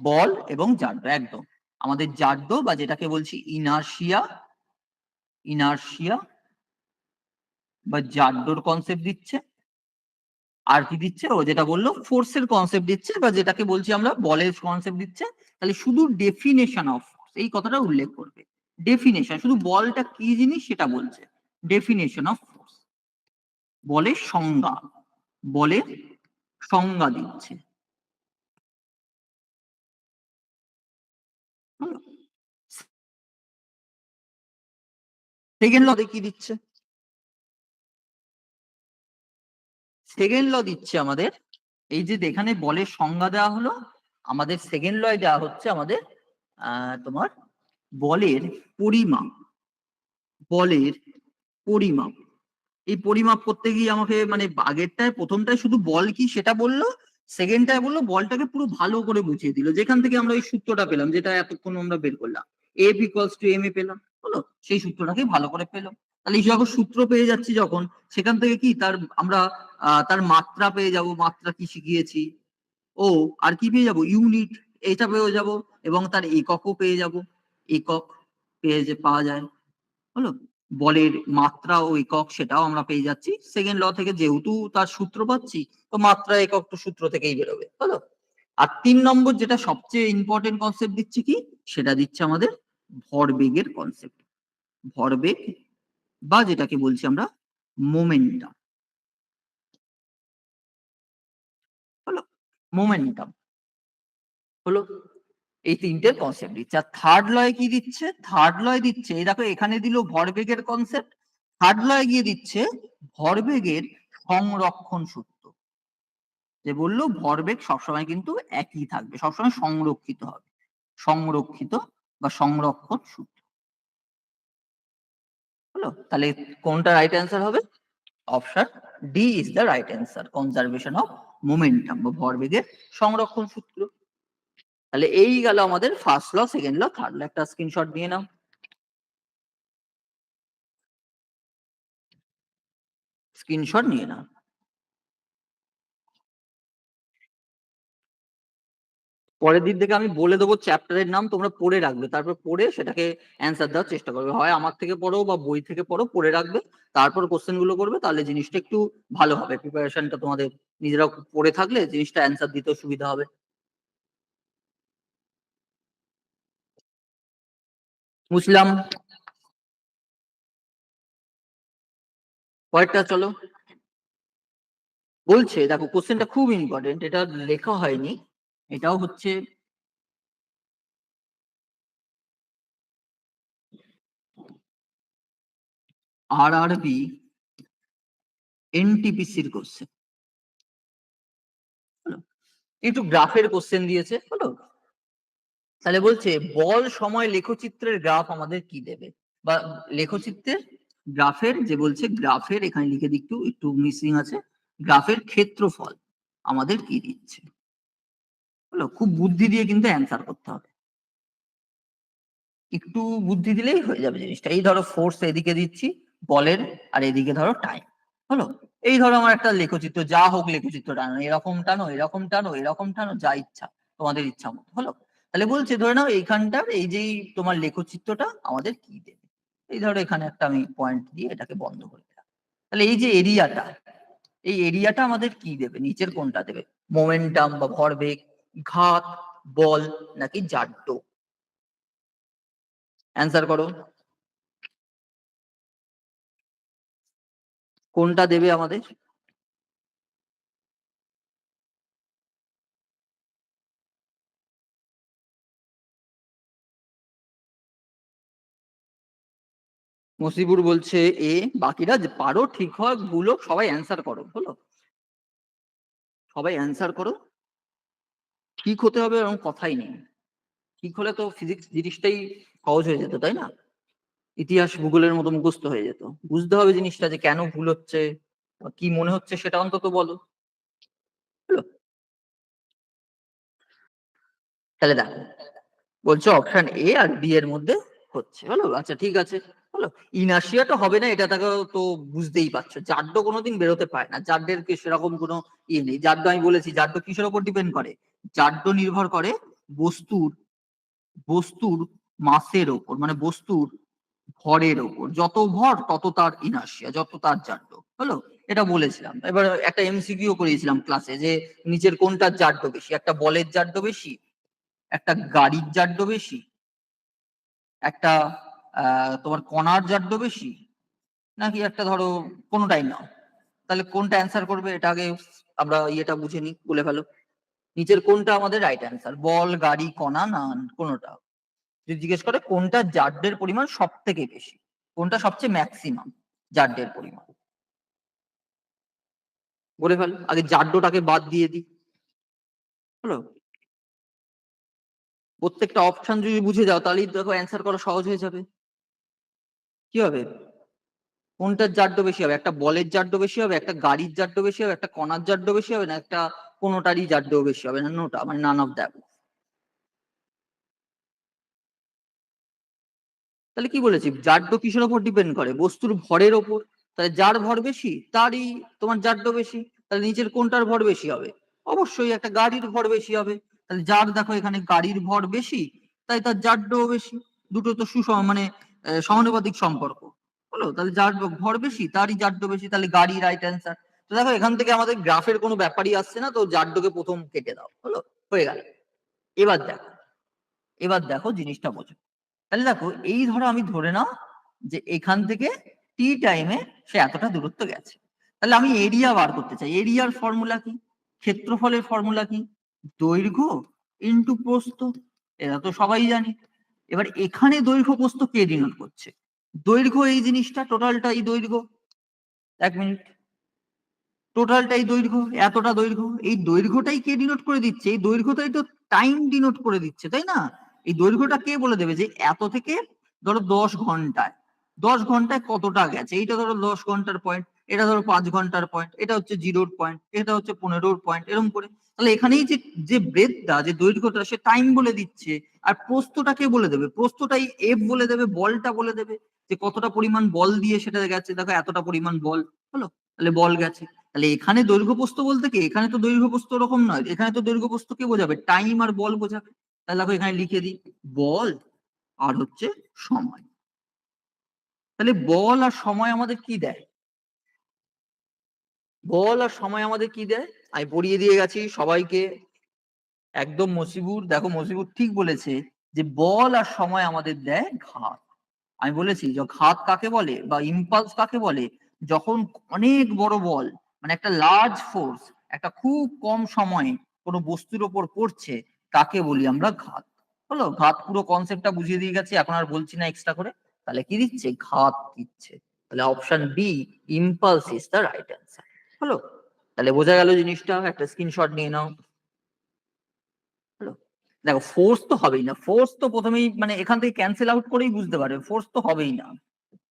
বল এবং জাড্য, একদম আমাদের জাড্য বা যেটাকে বলছি ইনার্শিয়া, ইনার্শিয়া বা জাড্যর কনসেপ্ট দিচ্ছে। আর কি দিচ্ছে? ও যেটা বললো ফোর্সের কনসেপ্ট দিচ্ছে, বা যেটাকে বলছি আমরা বলের কনসেপ্ট দিচ্ছে। তাহলে শুধু ডেফিনেশন অফ ফোর্স এই কথাটা উল্লেখ করবে, ডেফিনেশন, শুধু বলটা কি জিনিস সেটা বলছে, ডেফিনেশন অফ ফোর্স, বলের সংজ্ঞা, বলের সংজ্ঞা দিচ্ছে। সেকেন্ড ল কি দিচ্ছে? সেকেন্ড ল দিচ্ছে আমাদের, এই যে এখানে বলের সংজ্ঞা দেওয়া হলো, আমাদের সেকেন্ড লয় দেওয়া হচ্ছে আমাদের তোমার বলের পরিমাপ, বলের পরিমাপ। এই পরিমাপ করতে গিয়ে আমাকে, মানে আগেরটায় প্রথমটায় শুধু বল কি সেটা বললো, সেকেন্ডটায় বললো বলটাকে পুরো ভালো করে বুঝিয়ে দিল, যেখান থেকে আমরা ওই সূত্রটা পেলাম, যেটা এতক্ষণ আমরা বের করলাম, এফ ইকুয়ালস টু এম এ পেলাম, হলো? সেই সূত্রটাকে ভালো করে পেলাম। তাহলে এই যখন সূত্র পেয়ে যাচ্ছি যখন, সেখান থেকে কি তার আমরা তার মাত্রা পেয়ে যাব, মাত্রা কি শিখিয়েছি, ও আর কি পেয়ে যাব, ইউনিট, এটা পেয়ে যাব, এবং তার এককও পেয়ে যাব, একক পাওয়া যায়, হলো? বলের মাত্রা ও একক সেটাও আমরা পেয়ে যাচ্ছি সেকেন্ড ল থেকে, যেহেতু তার সূত্র পাচ্ছি, তো মাত্রা একক তো সূত্র থেকেই বেরোবে, হলো? আর 3 নম্বর যেটা সবচেয়ে ইম্পর্টেন্ট কনসেপ্ট দিচ্ছে কি, সেটা দিচ্ছে আমাদের ভরবেগের কনসেপ্ট, ভরবেগ বা যেটাকে বলছি আমরা মোমেন্টাম, হলো? মোমেন্টাম, হলো? এই 3টে কনসেপ্ট দিচ্ছে। আর থার্ড লয় কি দিচ্ছে? থার্ড লয় দিচ্ছে, এই দেখো এখানে দিল ভরবেগের কনসেপ্ট, থার্ড লয় গিয়ে দিচ্ছে ভরবেগের সংরক্ষণ সূত্র, যে বললো ভরবেগ সবসময় কিন্তু একই থাকবে, সবসময় সংরক্ষিত হবে, সংরক্ষিত বা সংরক্ষণ সূত্র, হলো? তাহলে কোনটা রাইট অ্যান্সার হবে? Option D is the right answer, conservation of momentum বা ভরবেগের সংরক্ষণ সূত্র। তাহলে এই গেল আমাদের first law, second law, third law. একটা স্ক্রিনশট নিয়ে নাও, স্ক্রিনশট নিয়ে নাও। পরের দিক থেকে আমি বলে দেবো চ্যাপ্টারের নাম, তোমরা পড়ে রাখবে, তারপর পড়ে সেটাকে অ্যান্সার দেওয়ার চেষ্টা করবে। হয় আমার থেকে পড়ো বা বই থেকে পড়ো, পড়ে রাখবে, তারপর কোশ্চেন গুলো করবে, তাহলে জিনিসটা একটু ভালো হবে। প্রিপারেশনটা তোমাদের নিজেরা পড়ে থাকলে জিনিসটা অ্যান্সার দিতেও সুবিধা হবে। বুঝলাম। পরেরটা চলো। বলছে দেখো, কোশ্চেনটা খুব ইম্পর্টেন্ট, এটা লেখা হয়নি, এটাও হচ্ছে RRB NTPC-র কোশ্চেন। একটু গ্রাফের কোশ্চেন দিয়েছে, হলো। তাহলে বলছে বল সময় লেখচিত্রের গ্রাফ আমাদের কি দেবে, বা লেখচিত্রের গ্রাফের, যে বলছে গ্রাফের, এখানে লিখে দিই, একটু একটু মিসিং আছে, গ্রাফের ক্ষেত্রফল আমাদের কি দিচ্ছে। হলো, খুব বুদ্ধি দিয়ে কিন্তু অ্যান্সার করতে হবে, একটু বুদ্ধি দিলেই হয়ে যাবে জিনিসটা। এই ধরো ফোর্স এদিকে দিচ্ছি বলের, আর এদিকে ধরো টাইম, হলো। এই ধরো আমার একটা লেখচিত্র, যা হোক লেখচিত্র টানো, এরকম টানো, এরকম টানো, এরকম টানো, যা ইচ্ছা তোমাদের ইচ্ছা মতো, হলো। তাহলে বলছে ধরে নাও এইখানটার এই যে তোমার লেখচিত্রটা আমাদের কি দেবে। এই ধরো এখানে একটা আমি পয়েন্ট দিয়ে এটাকে বন্ধ করে দিলাম। তাহলে এই যে এরিয়াটা, এই এরিয়াটা আমাদের কি দেবে, নিচের কোনটা দেবে, মোমেন্টাম বা ভরবেগ, ঘাত, বল, নাকি জাড্য? অ্যান্সার করো, কোনটা দেবে আমাদের? মুসিবুর বলছে এ, বাকিরা যে পারো ঠিক হয় ভুল হোক সবাই অ্যান্সার করো, হলো, সবাই অ্যান্সার করো। ঠিক হতে হবে এরকম কথাই নেই, ঠিক হলে তো ফিজিক্স জিনিসটাই সহজ হয়ে যেত, তাই না? ইতিহাস ভূগোলের মতো মুখস্থ হয়ে যেত। বুঝতে হবে জিনিসটা যে কেন ভুল হচ্ছে বা কি মনে হচ্ছে সেটা অন্তত বলো, হলো। তাহলে দেখো, বলছো অপশন এ আর বি এর মধ্যে হচ্ছে, হলো। আচ্ছা ঠিক আছে, হলো। ইনার্শিয়াটা হবে না, এটা তাকে তো বুঝতেই পারছো, জাড্য কোনোদিন বেরোতে পারে না, জাড্যের কি সেরকম কোনো ইয়ে নেই। জাড্য আমি বলেছি, জাড্য কিসের উপর ডিপেন্ড করে, জাড্য নির্ভর করে বস্তুর বস্তুর মাসের ওপর, মানে বস্তুর ভরের ওপর, যত ভর তত তার ইনার্শিয়া, যত তার জাড্য, হলো। এটা বলেছিলাম। এবার একটা এমসিকিউ করিয়েছিলাম ক্লাসে, যে নিচের কোনটার জাড্য বেশি, একটা বলের জাড্য বেশি, একটা গাড়ির জাড্য বেশি, একটা তোমার কণার জাড্য বেশি, নাকি একটা ধরো কোনোটাই না। তাহলে কোনটা অ্যান্সার করবে, এটা আগে আমরা ইয়েটা বুঝে নিই, বলে ফেলো। নিচের কোনটা আমাদের রাইট অ্যান্সার, বল, গাড়ি, কণা, না কোনোটা? যদি জিজ্ঞেস করে কোনটা জাড্যের পরিমাণ সব থেকে বেশি, কোনটা সবচেয়ে ম্যাক্সিমাম জাড্যের পরিমাণ, বলে ফেলো। আগে জাড্যটাকে বাদ দিয়ে দিই, হলো। প্রত্যেকটা অপশন যদি বুঝে যাও তাহলেই দেখো অ্যান্সার করা সহজ হয়ে যাবে। কি হবে, কোনটার জাড্য বেশি হবে, একটা বলের জাড্য বেশি হবে, একটা গাড়ির জাড্য বেশি হবে, একটা কণার জাড্য বেশি হবে, না একটা কোনোটারই জাড্য বেশি হবে, না নোটা, মানে নান অফ দ্যাট। তাহলে কি বলেছি, জাড্য কিসের ওপর ডিপেন্ড করে, বস্তুর ভরের ওপর। তাহলে যার ভর বেশি তারই তোমার জাড্য বেশি। তাহলে নিচের কোনটার ভর বেশি হবে, অবশ্যই একটা গাড়ির ভর বেশি হবে। তাহলে যার, দেখো এখানে গাড়ির ভর বেশি, তাই তার জাড্যও বেশি। দুটো তো সুষম, মানে সমানুপাতিক সম্পর্ক, হলো। তাহলে যার ভর বেশি তারই জাড্য বেশি, তাহলে গাড়ি রাইট অ্যান্সার। তো দেখো এখান থেকে আমাদের গ্রাফের কোনো ব্যাপারই আসছে না, তো জাড্যকে প্রথম কেটে দাও, হলো, হয়ে গেল। এবার দেখো, এবার দেখো জিনিসটা বোঝো। তাহলে দেখো, এই ধরো আমি ধরে নাও যে এখান থেকে টি টাইমে সে এতটা দূরত্ব গেছে। তাহলে আমি এরিয়া বার করতে চাই, এরিয়ার ফর্মুলা কি, ক্ষেত্রফলের ফর্মুলা কি, দৈর্ঘ্য ইন্টু প্রস্থ, এটা তো সবাই জানি। এবার এখানে দৈর্ঘ্য প্রস্থ কে ডিনোট করছে, দৈর্ঘ্য, এই জিনিসটা টোটালটা এই দৈর্ঘ্য, এক মিনিট, টোটালটাই দৈর্ঘ্য, এতটা দৈর্ঘ্য, এই দৈর্ঘ্যটাই কে ডিনোট করে দিচ্ছে, এই দৈর্ঘ্যটাই তো টাইম ডিনোট করে দিচ্ছে, তাই না? এই দৈর্ঘ্যটা কে বলে দেবে যে এত থেকে ধরো 10 ঘন্টায়, 10 ঘন্টায় কতটা গেছে, এইটা ধরো 10 ঘন্টার পয়েন্ট, এটা ধরো 5 ঘন্টার পয়েন্ট, এটা হচ্ছে 0 পয়েন্ট, এটা হচ্ছে 15 পয়েন্ট, এরকম করে। তাহলে এখানেই যে যে ব্রেডটা, যে দৈর্ঘ্যটা, সে টাইম বলে দিচ্ছে। আর প্রস্থটা কে বলে দেবে? প্রস্থটাই এফ বলে দেবে, বলটা বলে দেবে যে কতটা পরিমাণ বল দিয়ে সেটা গেছে। দেখো এতটা পরিমাণ বল হলো, তাহলে বল গেছে। তাহলে এখানে দৈর্ঘ্য প্রস্থ বলতে কি, এখানে তো দৈর্ঘ্য প্রস্থ ওরকম নয়, এখানে তো দৈর্ঘ্য প্রস্থ কে বোঝাবে? টাইম আর বল বোঝাবে। তাহলে দেখো এখানে লিখে দিই বল আর হচ্ছে সময়। তাহলে বল আর সময় আমাদের কি দেয়? বল আর সময় আমাদের কি দেয়? আমি পড়িয়ে দিয়ে গেছি সবাইকে একদম। মসিবুর, দেখো মসিবুর ঠিক বলেছে যে বল আর সময় আমাদের দেয় ঘাত। আমি বলেছি যে ঘাত কাকে বলে বা ইম্পালস কাকে বলে? যখন অনেক বড় বল, মানে একটা লার্জ ফোর্স, একটা খুব কম সময়ে কোনো বস্তুর ওপর পড়ছে, তাকে বলি আমরা ঘাত। হলো, ঘাত পুরো কনসেপ্টটা বুঝিয়ে দিয়ে গেছি, এখন আর বলছি না এক্সট্রা করে। তাহলে কি দিচ্ছে? ঘাত দিচ্ছে। তাহলে option B, impulse is the right answer. হলো, তাহলে বোঝা গেল জিনিসটা। একটা স্ক্রিনশট নিয়ে নাও। হলো, দেখো ফোর্স তো হবেই না, ফোর্স তো প্রথমেই মানে এখান থেকে ক্যান্সেল আউট করেই বুঝতে পারবে ফোর্স তো হবেই না।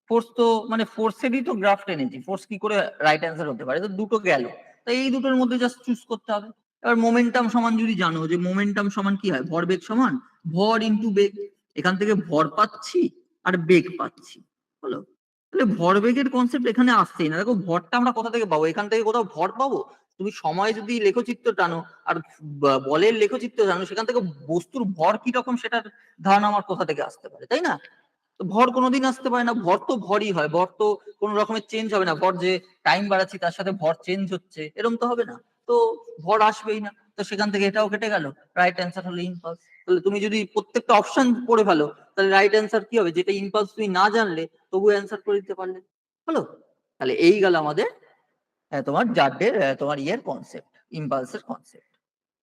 ফোর্স তো মানে ফোর্সেরই তো গ্রাফ টেনেছি, ফোর্স কি করে রাইট অ্যান্সার হতে পারে? তো দুটো গেল, তাই এই দুটোর মধ্যে জাস্ট চুজ করতে হবে। এবার মোমেন্টাম সমান যদি জানো যে মোমেন্টাম সমান কি হয়, ভরবেগ সমান ভর ইনটু বেগ। এখান থেকে ভর পাচ্ছি আর বেগ পাচ্ছি। হলো, তাহলে ভরবেগের কনসেপ্ট এখানে আসছেই না। দেখো ভরটা আমরা কোথা থেকে পাবো? এখান থেকে কোথাও ভর পাবো? তুমি সময় যদি লেখচিত্র টানো আর বলের লেখচিত্র টানো, সেখান থেকে বস্তুর ভর কি রকম সেটার ধারণা আমার কোথা থেকে আসতে পারে, তাই না? তো ভর কোনোদিন আসতে পারে না, ভর তো ভরই হয়, ভর তো কোনো রকমের চেঞ্জ হবে না। ভর যে টাইম বাড়াচ্ছি তার সাথে ভর চেঞ্জ হচ্ছে, এরকম তো হবে না। তো ভর আসবেই না, তো সেখান থেকে এটাও কেটে গেল। রাইট অ্যান্সার হলো ইম্পালস। তাহলে তুমি যদি প্রত্যেকটা অপশন পড়ে ফেলো, তাহলে রাইট অ্যান্সার কি হবে? যেটা ইম্পালস তুমি না জানলে তবু অ্যান্সার করে দিতে পারলে। হলো, তাহলে এই গেল আমাদের তোমার জাড্ডের তোমার ইয়ের কনসেপ্ট, ইম্পালসের কনসেপ্ট।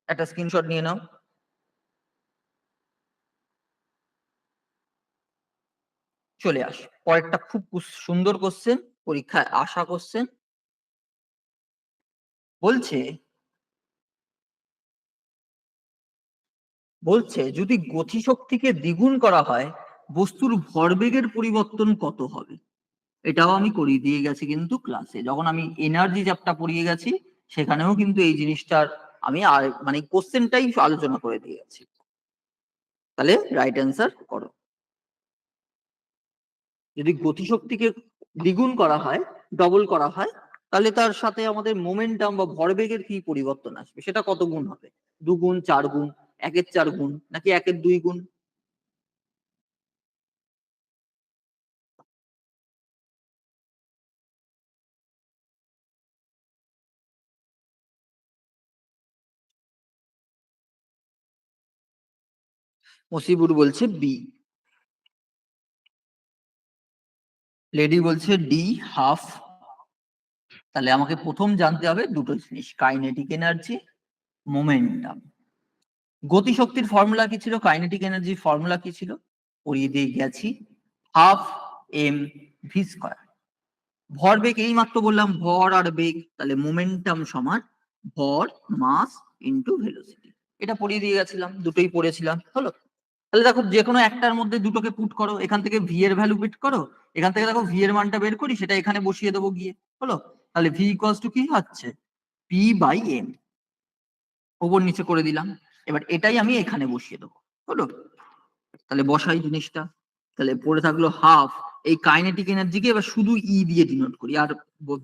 একটা স্ক্রিনশট নিয়ে নাও। চলে আস পরেরটা, খুব সুন্দর কোশ্চেন, পরীক্ষায় আসা কোশ্চেন। বলছে বলছে যদি গতিশক্তিকে দ্বিগুণ করা হয়, বস্তুর ভরবেগের পরিবর্তন কত হবে? এটাও আমি করিয়ে দিয়ে গেছি কিন্তু ক্লাসে, যখন আমি এনার্জি চ্যাপ্টার পড়িয়ে গেছি, সেখানেও কিন্তু এই জিনিসটার আমি আর মানে কোশ্চেনটাই আলোচনা করে দিয়ে গেছি। তাহলে রাইট অ্যান্সার করো। যদি গতিশক্তিকে দ্বিগুণ করা হয়, ডবল করা হয়, তাহলে তার সাথে আমাদের মোমেন্টাম বা ভরবেগের কি পরিবর্তন আসবে? সেটা কত গুণ হবে? 2 গুণ, 4 গুণ, 1-এর 4 গুণ, নাকি 1-এর 2 গুণ? মসিবুর বলছে বি, লেডি বলছে ডি, হাফ। তাহলে আমাকে প্রথম জানতে হবে দুটো জিনিস, কাইনেটিক এনার্জি, মোমেন্টাম। গতিশক্তির ফর্মুলা কি ছিল, কাইনেটিক এনার্জির ফর্মুলা কি ছিল? পড়িয়ে দিয়ে গেছি, হাফ এম ভি স্কয়ার। ভরবেগ এই মাত্র বললাম, ভর আর বেগ, তাহলে মোমেন্টাম সমান ভর মাস ইনটু ভেলোসিটি। এটা পড়িয়ে দিয়ে গেছিলাম, দুটোই পড়েছিলাম। হলো, তাহলে দেখো যে কোনো একটার মধ্যে দুটোকে পুট করো, এখান থেকে ভি এর ভ্যালু পুট করো, এখান থেকে দেখো ভি এর মানটা বের করি, সেটা এখানে বসিয়ে দেবো গিয়ে। হলো, তাহলে ভি ইকুয়ালস টু কি হচ্ছে? P by M. ওপর নিচে করে দিলাম, এবার এটাই আমি এখানে বসিয়ে দেবো। হলো, তাহলে বসাই জিনিসটা। তাহলে পড়ে থাকলো হাফ, এই কাইনেটিক এনার্জিকে এবার শুধু ই দিয়ে ডিনোট করি, আর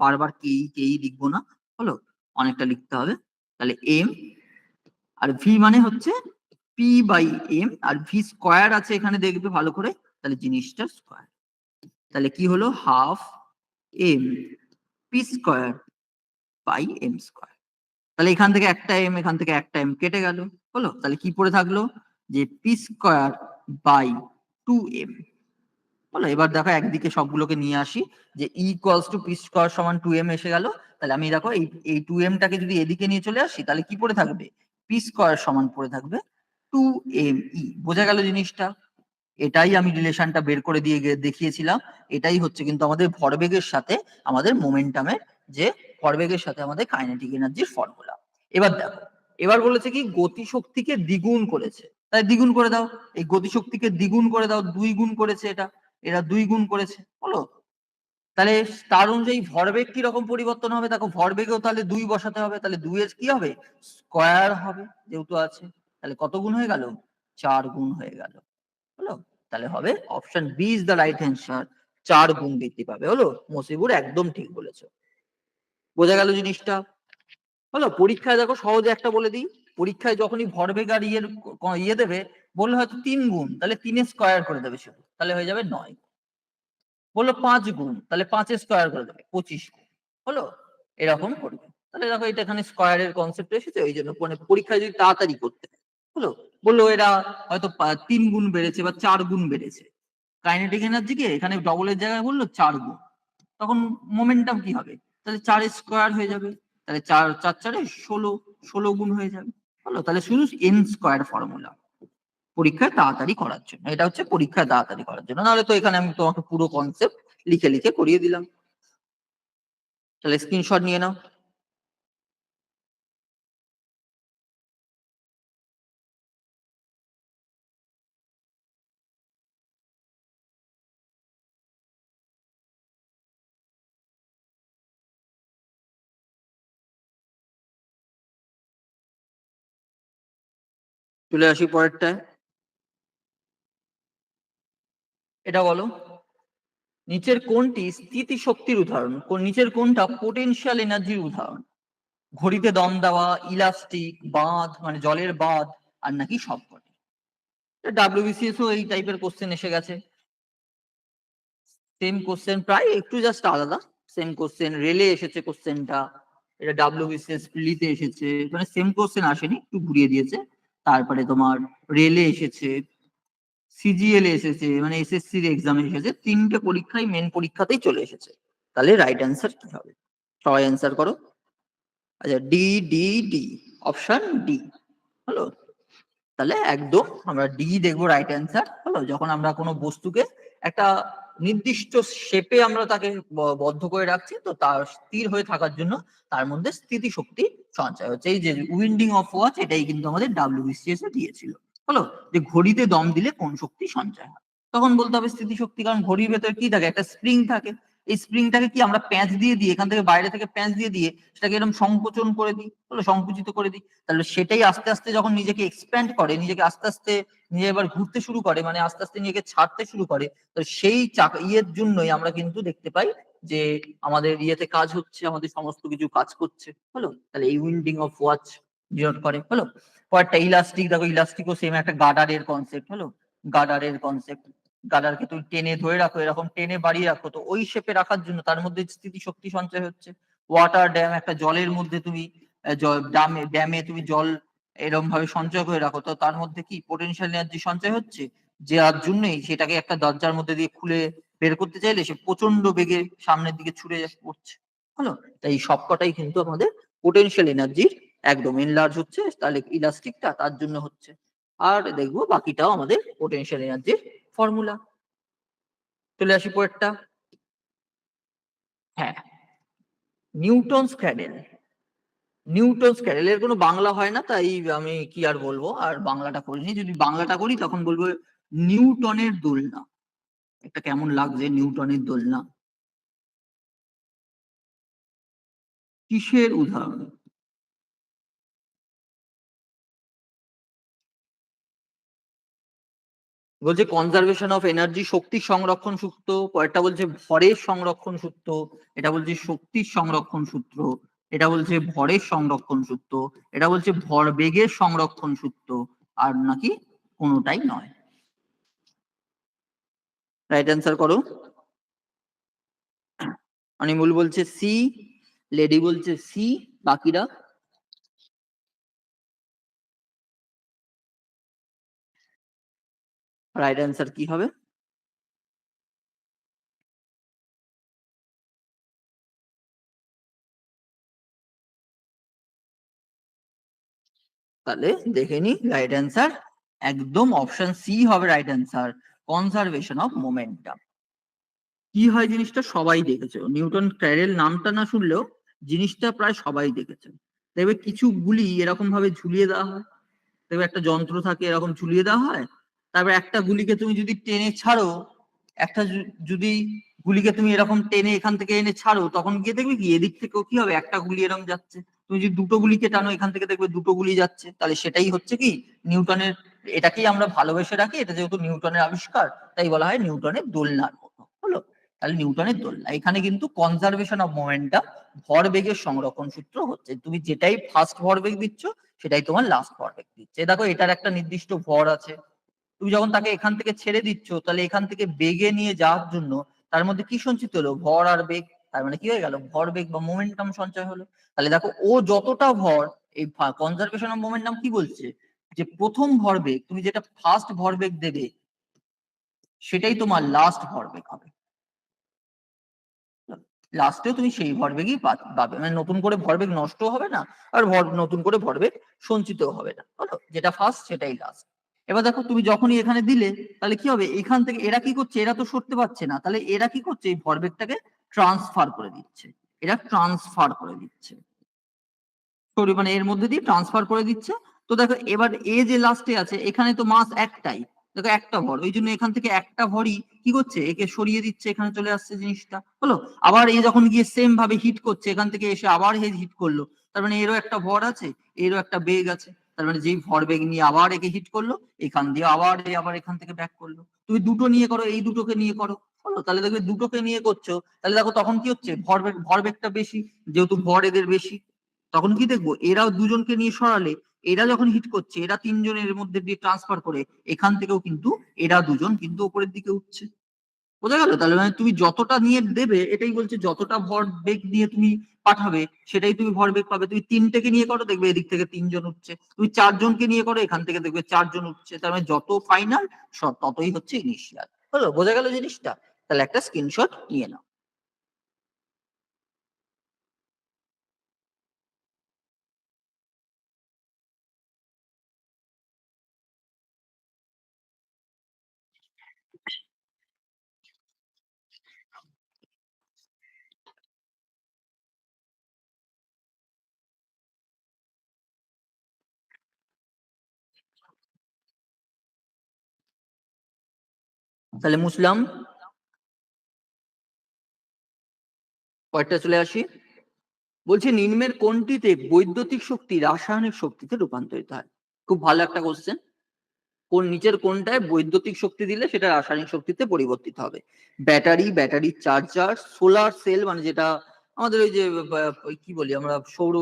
বারবার কেই লিখবো না। হলো, অনেকটা লিখতে হবে। তাহলে এম, আর ভি মানে হচ্ছে পি বাই এম, আর ভি স্কোয়ার আছে এখানে, দেখবে ভালো করে, তাহলে জিনিসটা স্কোয়ার। তাহলে কি হলো? Half M P square by M square. তাহলে এখান থেকে একটা এম, এখান থেকে একটা এম কেটে গেল। হলো, তাহলে কি পড়ে থাকলো? যে পি স্কোয়ার বাই 2m। বলো, এবার দেখো একদিকে সবগুলোকে নিয়ে আসি, যে ইকুয়ালস টু পি স্কোয়ার সমান 2m এসে গেল। তাহলে আমি দেখো এই 2m টাকে যদি এদিকে নিয়ে চলে আসি, তাহলে কি পড়ে থাকবে? পি স্কোয়ার সমান পড়ে থাকবে 2me। বোঝা গেল জিনিসটা? এটাই আমি রিলেশনটা বের করে দিয়ে দেখিয়েছিলাম। এটাই হচ্ছে কিন্তু আমাদের ভরবেগের সাথে আমাদের মোমেন্টামের, যে ভরবেগের সাথে আমাদের কাইনেটিক এনার্জির ফর্মুলা। এবার দেখো, এবার বলেছে কি গতিশক্তিকে দ্বিগুণ করেছে, তাই দ্বিগুণ করে দাও। এই গতিশক্তিকে দ্বিগুণ করে দাও, 2 গুণ করেছে এটা, এরা 2 গুণ করেছে। হলো, তাহলে তার অনুযায়ী ভরবেগ কি রকম পরিবর্তন হবে? দেখো ভরবেগেও তাহলে 2 বসাতে হবে, তাহলে 2 এর কি হবে? স্কয়ার হবে যেহেতু আছে। তাহলে কত গুণ হয়ে গেল? 4 গুণ হয়ে গেল। হলো? তাহলে হবে option B is the right answer. 4 গুণ বৃদ্ধি পাবে। হলো? মসিবুর একদম ঠিক বলেছো। বোঝা গেল জিনিসটা? হলো? পরীক্ষায় দেখো সহজে একটা বলে দিই। পরীক্ষায় যখনই ভরবেগ আর ইয়ে দেবে, বললে হয়তো 3 গুণ, তাহলে 3 এর স্কয়ার করে দেবে শুধু। তাহলে হয়ে যাবে 9। বললো 5 গুণ, তাহলে 5 এর স্কয়ার করে দেবে 25 গুণ। হলো? এরকম করবে। তাহলে দেখো এটা এখানে স্কয়ারের কনসেপ্ট এসেছে, ওই জন্য মানে পরীক্ষায় যদি তাড়াতাড়ি করতে হয়। হলো? বললো এরা হয়তো 3 গুণ বেড়েছে বা 4 গুণ বেড়েছে। কাইনেটিক এনার্জিকে এখানে ডবলের জায়গায় বললো 4 গুণ। তখন মোমেন্টাম কি হবে? তাহলে 4 এর স্কয়ার হয়ে যাবে। তাহলে 4 4 4 16 গুণ হয়ে যাবে। হলো? তাহলে শুধু n স্কয়ার ফর্মুলা। পরীক্ষায় তাড়াতাড়ি করার জন্য। এটা হচ্ছে পরীক্ষায় তাড়াতাড়ি করার জন্য। নাহলে তো এখানে আমি তোমাকে পুরো কনসেপ্ট লিখে লিখে করিয়ে দিলাম। তাহলে স্ক্রিনশট নিয়ে নাও। চলে আসি পরেরটায়। এটা বলো, নিচের কোনটি স্থিতিশক্তির উদাহরণ? নিচের কোনটা পোটেনশিয়াল এনার্জির উদাহরণ? ঘড়িতে দম দেওয়া, ইলাস্টিক, বাঁধ মানে জলের বাঁধ, আর নাকি সবকটি? WBCS ও এই টাইপের কোশ্চেন এসে গেছে। সেম কোশ্চেন, প্রায় একটু জাস্ট আলাদা। সেম কোশ্চেন রেলে এসেছে কোশ্চেনটা, এটা WBCS প্রিলিতে এসেছে, মানে সেম কোশ্চেন আসেনি, একটু ঘুরিয়ে দিয়েছে। তারপরে তোমার রেলে এসেছে, সিজিএল এসেছে, মানে এসএসসি এর এক্সামে এসেছে। 3টে পরীক্ষায় মেন পরীক্ষাতেই চলে এসেছে। তাহলে রাইট অ্যান্সার কি হবে? সবাই অ্যান্সার করো। আচ্ছা, D D D, option D. হলো? তাহলে একদম আমরা ডি দেখবো রাইট অ্যান্সার। হলো? যখন আমরা কোনো বস্তুকে একটা নির্দিষ্ট শেপে আমরা তাকে বদ্ধ করে রাখছি, তো তার স্থির হয়ে থাকার জন্য তার মধ্যে স্থিতিশক্তি সঞ্চয় হচ্ছে। এই যে উইন্ডিং অফ ওয়াচ, এটাই কিন্তু আমাদের WBCS এ দিয়েছিল। হলো? যে ঘড়িতে দম দিলে কোন শক্তি সঞ্চয় হয়, তখন বলতে হবে স্থিতিশক্তি। কারণ ঘড়ির ভেতরে কি থাকে? একটা স্প্রিং থাকে। এই স্প্রিংটাকে কি আমরা প্যাঁচ দিয়ে দিই, এখান থেকে বাইরে থেকে প্যাঁচ দিয়ে দিয়ে সেটাকে এরকম সংকোচন করে দিই, হলো, সংকুচিত করে দিই। তাহলে সেটাই আস্তে আস্তে যখন নিজেকে এক্সপ্যান্ড করে, নিজেকে আস্তে আস্তে নিজে এবার ঘুরতে শুরু করে, মানে আস্তে আস্তে নিজেকে ছাড়তে শুরু করে, তো সেই ইয়ের জন্যই আমরা কিন্তু দেখতে পাই যে আমাদের ইয়েতে কাজ হচ্ছে, আমাদের সমস্ত কিছু কাজ করছে। হলো? তাহলে এই উইন্ডিং অফ ওয়াচ ডিনোট করে। হলো? পরেরটা ইলাস্টিক। দেখো ইলাস্টিকও সেম একটা গার্ডারের কনসেপ্ট। হলো? গার্ডারের কনসেপ্ট। গার্ডারকে তুমি টেনে ধরে রাখো, এরকম টেনে বাড়িয়ে রাখো, তো ওই শেপে রাখার জন্য তার মধ্যে স্থিতিশক্তি সঞ্চয় হচ্ছে। ওয়াটার ড্যাম, একটা জলের মধ্যে তুমি ড্যামে তুমি জল এরকম ভাবে সঞ্চয় করে রাখো, তো তার মধ্যে কি পোটেনশিয়াল এনার্জি সঞ্চয় হচ্ছে, যে আর জন্যই সেটাকে একটা দরজার মধ্যে দিয়ে খুলে বের করতে চাইলে সে প্রচন্ড বেগে সামনের দিকে ছুটে পড়ছে। হলো? তাই সবকটাই কিন্তু আমাদের পোটেনশিয়াল এনার্জির একদম এনলার্জ হচ্ছে, তাহলে ইলাস্টিকটা তার জন্য হচ্ছে। আর দেখবো বাকিটাও আমাদের পোটেনশিয়াল এনার্জির ফর্মুলা। চলে আসি পরেরটা। হ্যাঁ, নিউটনস ক্যাডেল। নিউটনস ক্যাডেল এর কোনো বাংলা হয় না, তাই আমি কি আর বলবো, আর বাংলাটা করিনি। যদি বাংলাটা করি তখন বলবো নিউটনের দোলনা। এটা কেমন লাগছে নিউটনের দোলনা? কিসের উদাহরণ? বলছে কনজারভেশন অফ এনার্জি, শক্তির সংরক্ষণ সূত্র। পরেরটা বলছে ভরের সংরক্ষণ সূত্র। এটা বলছে শক্তির সংরক্ষণ সূত্র। এটা বলছে ভরের সংরক্ষণ সূত্র। এটা বলছে ভরবেগের সংরক্ষণ সূত্র। আর নাকি কোনোটাই নয়। রাইট অ্যান্সার করো। অনিমুল বলছে সি, লেডি বলছে সি, বাকিরা? রাইট অ্যান্সার কি হবে? তাহলে দেখে নি, রাইট অ্যান্সার একদম অপশন সি হবে right answer, conservation of momentum. কি হয় জিনিসটা সবাই দেখেছে, নিউটন ক্যাডেল নামটা না শুনলেও জিনিসটা প্রায় সবাই দেখেছে। দেখবে কিছু গুলি এরকম ভাবে ঝুলিয়ে দেওয়া হয়, দেখবে একটা যন্ত্র থাকে এরকম ঝুলিয়ে দেওয়া হয়, তারপর একটা গুলিকে তুমি যদি টেনে ছাড়ো, একটা যদি গুলিকে তুমি এরকম টেনে এখান থেকে এনে ছাড়ো, তখন গিয়ে দেখবে কি এদিক থেকেও কি হবে, একটা গুলি এরকম যাচ্ছে। তুমি যদি দুটো গুলিকে টানো এখান থেকে দেখবে দুটো গুলি যাচ্ছে, তাহলে সেটাই হচ্ছে কি নিউটনের, এটাকেই আমরা ভালোবেসে রাখি, এটা যেহেতু নিউটনের আবিষ্কার তাই বলা হয় নিউটনের দোলনার মতো। হলো, তাহলে নিউটনের দোলনা। এখানে কিন্তু কনজারভেশন অফ মোমেন্টাম, ভরবেগের সংরক্ষণ সূত্র হচ্ছে, তুমি যেটাই ফার্স্ট ভরবেগ দিচ্ছ সেটাই তোমার লাস্ট ভরবেগ দিচ্ছে। দেখো এটার একটা নির্দিষ্ট ভর আছে, তুমি যখন তাকে এখান থেকে ছেড়ে দিচ্ছ তাহলে এখান থেকে বেগে নিয়ে যাওয়ার জন্য তার মধ্যে কি সঞ্চিত হলো, ভর আর বেগ। তার মানে কি হয়ে গেল, ভর বেগ বা মোমেন্টাম সঞ্চয় হলো। তাহলে দেখো ও যতটা ভর, এই কনজারভেশন অফ মোমেন্টাম কি বলছে, যে প্রথম ভরবেগ তুমি যেটা ফার্স্ট ভরবেগ দেবে সেটাই তোমার লাস্ট ভরবেগ হবে। লাস্টেও তুমি সেই ভরবেগই পাবে, মানে নতুন করে ভরবেগ নষ্ট হবে না, আর নতুন করে ভরবেগ সঞ্চিত হবে না। হলো, যেটা ফার্স্ট সেটাই লাস্ট। এবার দেখো তুমি যখনই এখানে দিলে তাহলে কি হবে, এখান থেকে এরা কি করছে, এরা তো সরতে পারছে না, তাহলে এরা কি করছে, এই ভরবেগটাকে ট্রান্সফার করে দিচ্ছে, এরা ট্রান্সফার করে দিচ্ছে, সরি মানে এর মধ্যে দিয়ে ট্রান্সফার করে দিচ্ছে। তো দেখো এবার এ যে লাস্টে আছে এখানে তো মাস একটাই, দেখো একটা ভর, ওই জন্য এখান থেকে একটা ভরই কি করছে, একে সরিয়ে দিচ্ছে, এখানে চলে আসছে জিনিসটা। হলো, আবার এ যখন গিয়ে সেম ভাবে হিট করছে এখান থেকে এসে আবার হিট করলো, তার মানে এরও একটা ভর আছে, এরও একটা বেগ আছে, তার মানে যেই ভর বেগ নিয়ে আবার একে হিট করলো, এখান দিয়ে আবার আবার এখান থেকে ব্যাক করলো। তুমি দুটো নিয়ে করো, এই দুটোকে নিয়ে করো। হলো, তাহলে দেখবে দুটোকে নিয়ে করছো, তাহলে দেখো তখন কি হচ্ছে, ভরবেগটা বেশি, যেহেতু ভর এদের বেশি, তখন কি দেখবো এরাও দুজনকে নিয়ে সরালে এরা যখন হিট করছে এরা তিনজনের মধ্যে দিয়ে ট্রান্সফার করে এখান থেকেও কিন্তু এরা দুজন কিন্তু উপরের দিকে উঠছে। বোঝা গেল, তাহলে মানে তুমি যতটা নিয়ে দেবে, এটাই বলছে যতটা ভর বেগ দিয়ে তুমি পাঠাবে সেটাই তুমি ভর বেগ পাবে। তুমি তিনটেকে নিয়ে করো দেখবে এদিক থেকে তিনজন উঠছে, তুমি চারজনকে নিয়ে করো এখান থেকে দেখবে চারজন উঠছে, তার মানে যত ফাইনাল ততই হচ্ছে ইনিশিয়াল। হলো, বোঝা গেল জিনিসটা? তাহলে একটা স্ক্রিনশট নিয়ে নাও। তাহলে মুসলাম কয়েকটা চলে আসি। বলছে নিম্নের কোনটিতে বৈদ্যুতিক শক্তি রাসায়নিক শক্তিতে রূপান্তরিত হয়? খুব ভালো একটা কোশ্চেন। কোন নিচের কোনটায় বৈদ্যুতিক শক্তি দিলে সেটা রাসায়নিক শক্তিতে পরিবর্তিত হবে? Battery, battery charger, solar cell, মানে যেটা আমাদের ওই যে কি বলি আমরা, সৌর।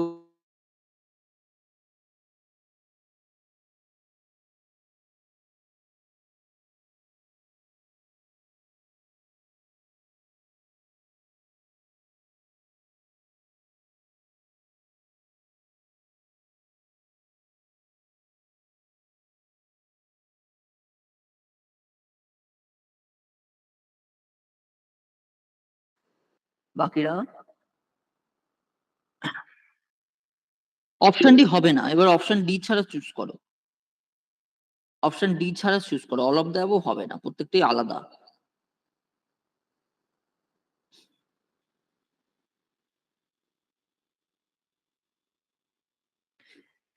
বাকিরা অপশন ডি হবে না, এবার অপশন ডি ছাড়া চুজ করো, অপশন ডি ছাড়া চুজ করো, অল অফ দ্য অ্যাবভ হবে না, প্রত্যেকটাই আলাদা।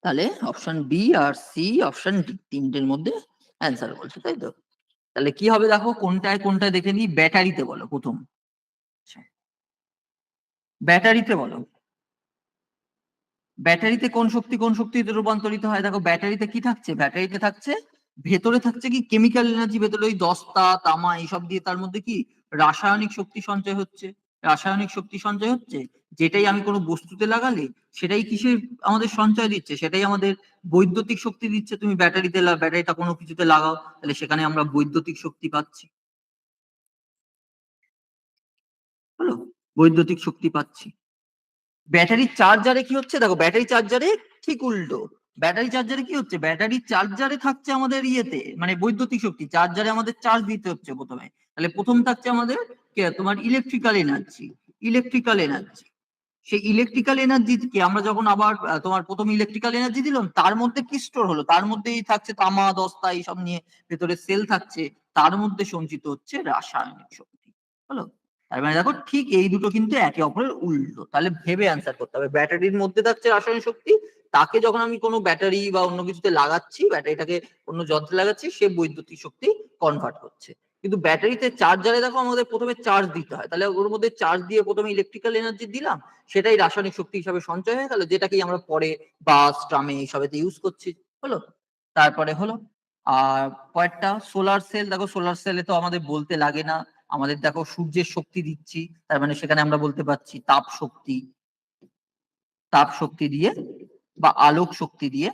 তাহলে অপশন বি আর সি, অপশন ডি, তিনটের মধ্যে অ্যান্সার বলছে, তাই তো? তাহলে কি হবে দেখো, কোনটায় কোনটায় দেখে নিই। ব্যাটারিতে বলো প্রথম, আচ্ছা, ব্যাটারিতে বলো, ব্যাটারিতে কোন শক্তিতে রূপান্তরিত হয়? দেখো ব্যাটারিতে কি থাকছে, ব্যাটারিতে থাকছে, ভেতরে থাকছে কি কেমিক্যাল এনার্জি, ভেতরে ওই দস্তা তামা এইসব দিয়ে তার মধ্যে কি রাসায়নিক শক্তি সঞ্চয় হচ্ছে, রাসায়নিক শক্তি সঞ্চয় হচ্ছে, যেটাই আমি কোনো বস্তুতে লাগালে সেটাই কিসের আমাদের সঞ্চয় দিচ্ছে, সেটাই আমাদের বৈদ্যুতিক শক্তি দিচ্ছে। তুমি ব্যাটারিতে ব্যাটারিটা কোনো কিছুতে লাগাও তাহলে সেখানে আমরা বৈদ্যুতিক শক্তি পাচ্ছি। হলো, বৈদ্যুতিক শক্তি পাচ্ছি। ব্যাটারি চার্জারে কি হচ্ছে দেখো, ব্যাটারি চার্জারে ঠিক উল্টো। ব্যাটারি চার্জারে কি হচ্ছে, ব্যাটারি চার্জারে থাকছে আমাদের ইয়েতে মানে বৈদ্যুতিক শক্তি, চার্জারে আমাদের চার্জ দিতে হচ্ছে প্রথমে, তাহলে প্রথম থাকছে আমাদের তোমার ইলেকট্রিক্যাল এনার্জি, ইলেকট্রিক্যাল এনার্জি। সেই ইলেকট্রিক্যাল এনার্জি কে আমরা যখন আবার তোমার প্রথম ইলেকট্রিক্যাল এনার্জি দিলাম, তার মধ্যে কি স্টোর হলো, তার মধ্যেই থাকছে তামা দস্তা এইসব নিয়ে ভেতরে সেল থাকছে, তার মধ্যে সঞ্চিত হচ্ছে রাসায়নিক শক্তি। হলো, তার মানে দেখো ঠিক এই দুটো কিন্তু একে অপরের উল্টো, তাহলে ভেবে অ্যান্সার করতে হবে। ব্যাটারির মধ্যে থাকছে রাসায়নিক শক্তি, তাকে যখন আমি কোনো ব্যাটারি বা অন্য কিছুতে লাগাচ্ছি, ব্যাটারিটাকে অন্য যন্ত্রে লাগাচ্ছি, সে বৈদ্যুতিক শক্তি কনভার্ট করছে। কিন্তু ব্যাটারিতে চার্জারে দেখো আমাদের প্রথমে চার্জ দিতে হয়, তাহলে ওর মধ্যে চার্জ দিয়ে প্রথমে ইলেকট্রিক্যাল এনার্জি দিলাম, সেটাই রাসায়নিক শক্তি হিসাবে সঞ্চয় হয়ে গেল, যেটাকেই আমরা পরে বাস ট্রামে এইসবেতে ইউজ করছি। হলো, তারপরে হলো আর কয়েকটা সোলার সেল, দেখো সোলার সেলে তো আমাদের বলতে লাগে না, আমাদের দেখো সূর্যের শক্তি দিচ্ছি, তার মানে সেখানে আমরা বলতে পারছি তাপ শক্তি, তাপ শক্তি দিয়ে বা আলোক শক্তি দিয়ে,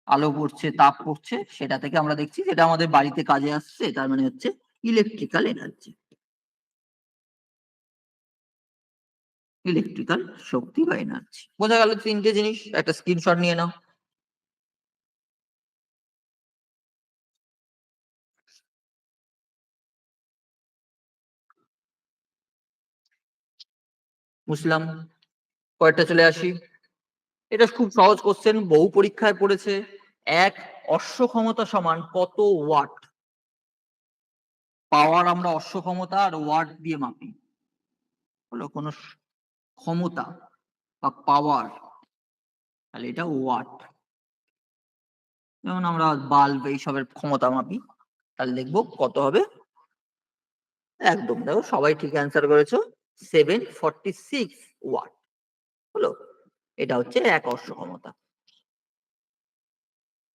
আলো পড়ছে তাপ পড়ছে সেটা থেকে আমরা দেখছি যেটা আমাদের বাড়িতে কাজে আসছে, তার মানে হচ্ছে ইলেকট্রিক্যাল এনার্জি, ইলেকট্রিক্যাল শক্তি বা এনার্জি। বোঝা গেল তিনটে জিনিস, একটা স্ক্রিনশট নিয়ে নাও। বুঝলাম, কয়েকটা চলে আসি। এটা খুব সহজ কোশ্চেন, বহু পরীক্ষায় পড়েছে। এক অশ্ব ক্ষমতা সমান কত ওয়াট? পাওয়ার আমরা অশ্ব ক্ষমতা আর ওয়াট দিয়ে মাপি। হলো কোন ক্ষমতা বা পাওয়ার, তাহলে এটা ওয়াট। যেমন আমরা বাল্ব এইসবের ক্ষমতা মাপি, তাহলে দেখবো কত হবে। একদম, দেখো সবাই ঠিক অ্যান্সার করেছো, 746 ওয়াট। হলো, এটা হচ্ছে এক অশ্ব ক্ষমতা।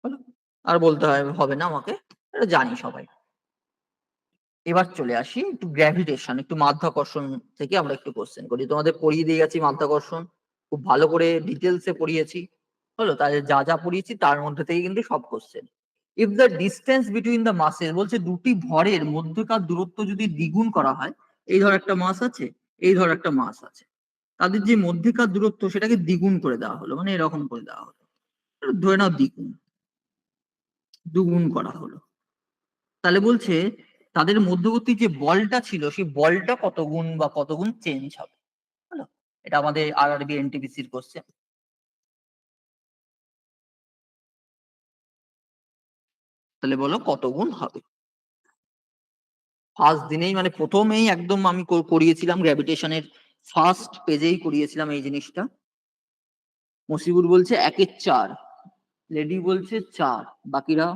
হলো, আর বলতে হবে না আমাকে, এটা জানি সবাই। এবার চলে আসি একটু গ্র্যাভিটেশন, একটু মাধ্যাকর্ষণ থেকে আমরা একটু কোশ্চেন করি। তোমাদের পড়িয়ে দিয়ে গেছি মাধ্যাকর্ষণ, খুব ভালো করে ডিটেলসে পড়িয়েছি। হলো, তাহলে যা যা পড়িয়েছি তার মধ্যে থেকে কিন্তু সব question. If the distance between the মাসেস, বলছে দুটি ভরের মধ্যকার দূরত্ব যদি দ্বিগুণ করা হয়, এই ধর একটা মাস আছে, এই ধর একটা মাস আছে, তাদের যে মধ্যকার দূরত্ব সেটাকে দ্বিগুণ করে দেওয়া হলো, মানে এরকম করে দেওয়া হলো, ধরে নাও দ্বিগুণ, দুগুণ করা হলো, তাহলে বলছে তাদের মধ্যবর্তী যে বলটা ছিল সেই বলটা কত গুণ বা কত গুণ চেঞ্জ হবে। হলো, এটা আমাদের আরআরবি এনটিপিসির কোশ্চেন। তাহলে বলো কত গুণ হবে। ফার্স্ট দিনেই মানে প্রথমেই একদম আমি করিয়েছিলাম গ্র্যাভিটেশনের ফার্স্ট পেজেই করিয়েছিলাম এই জিনিসটা। মসিবুর বলছে 1/4, লেডি বলছে 4, বাকিরা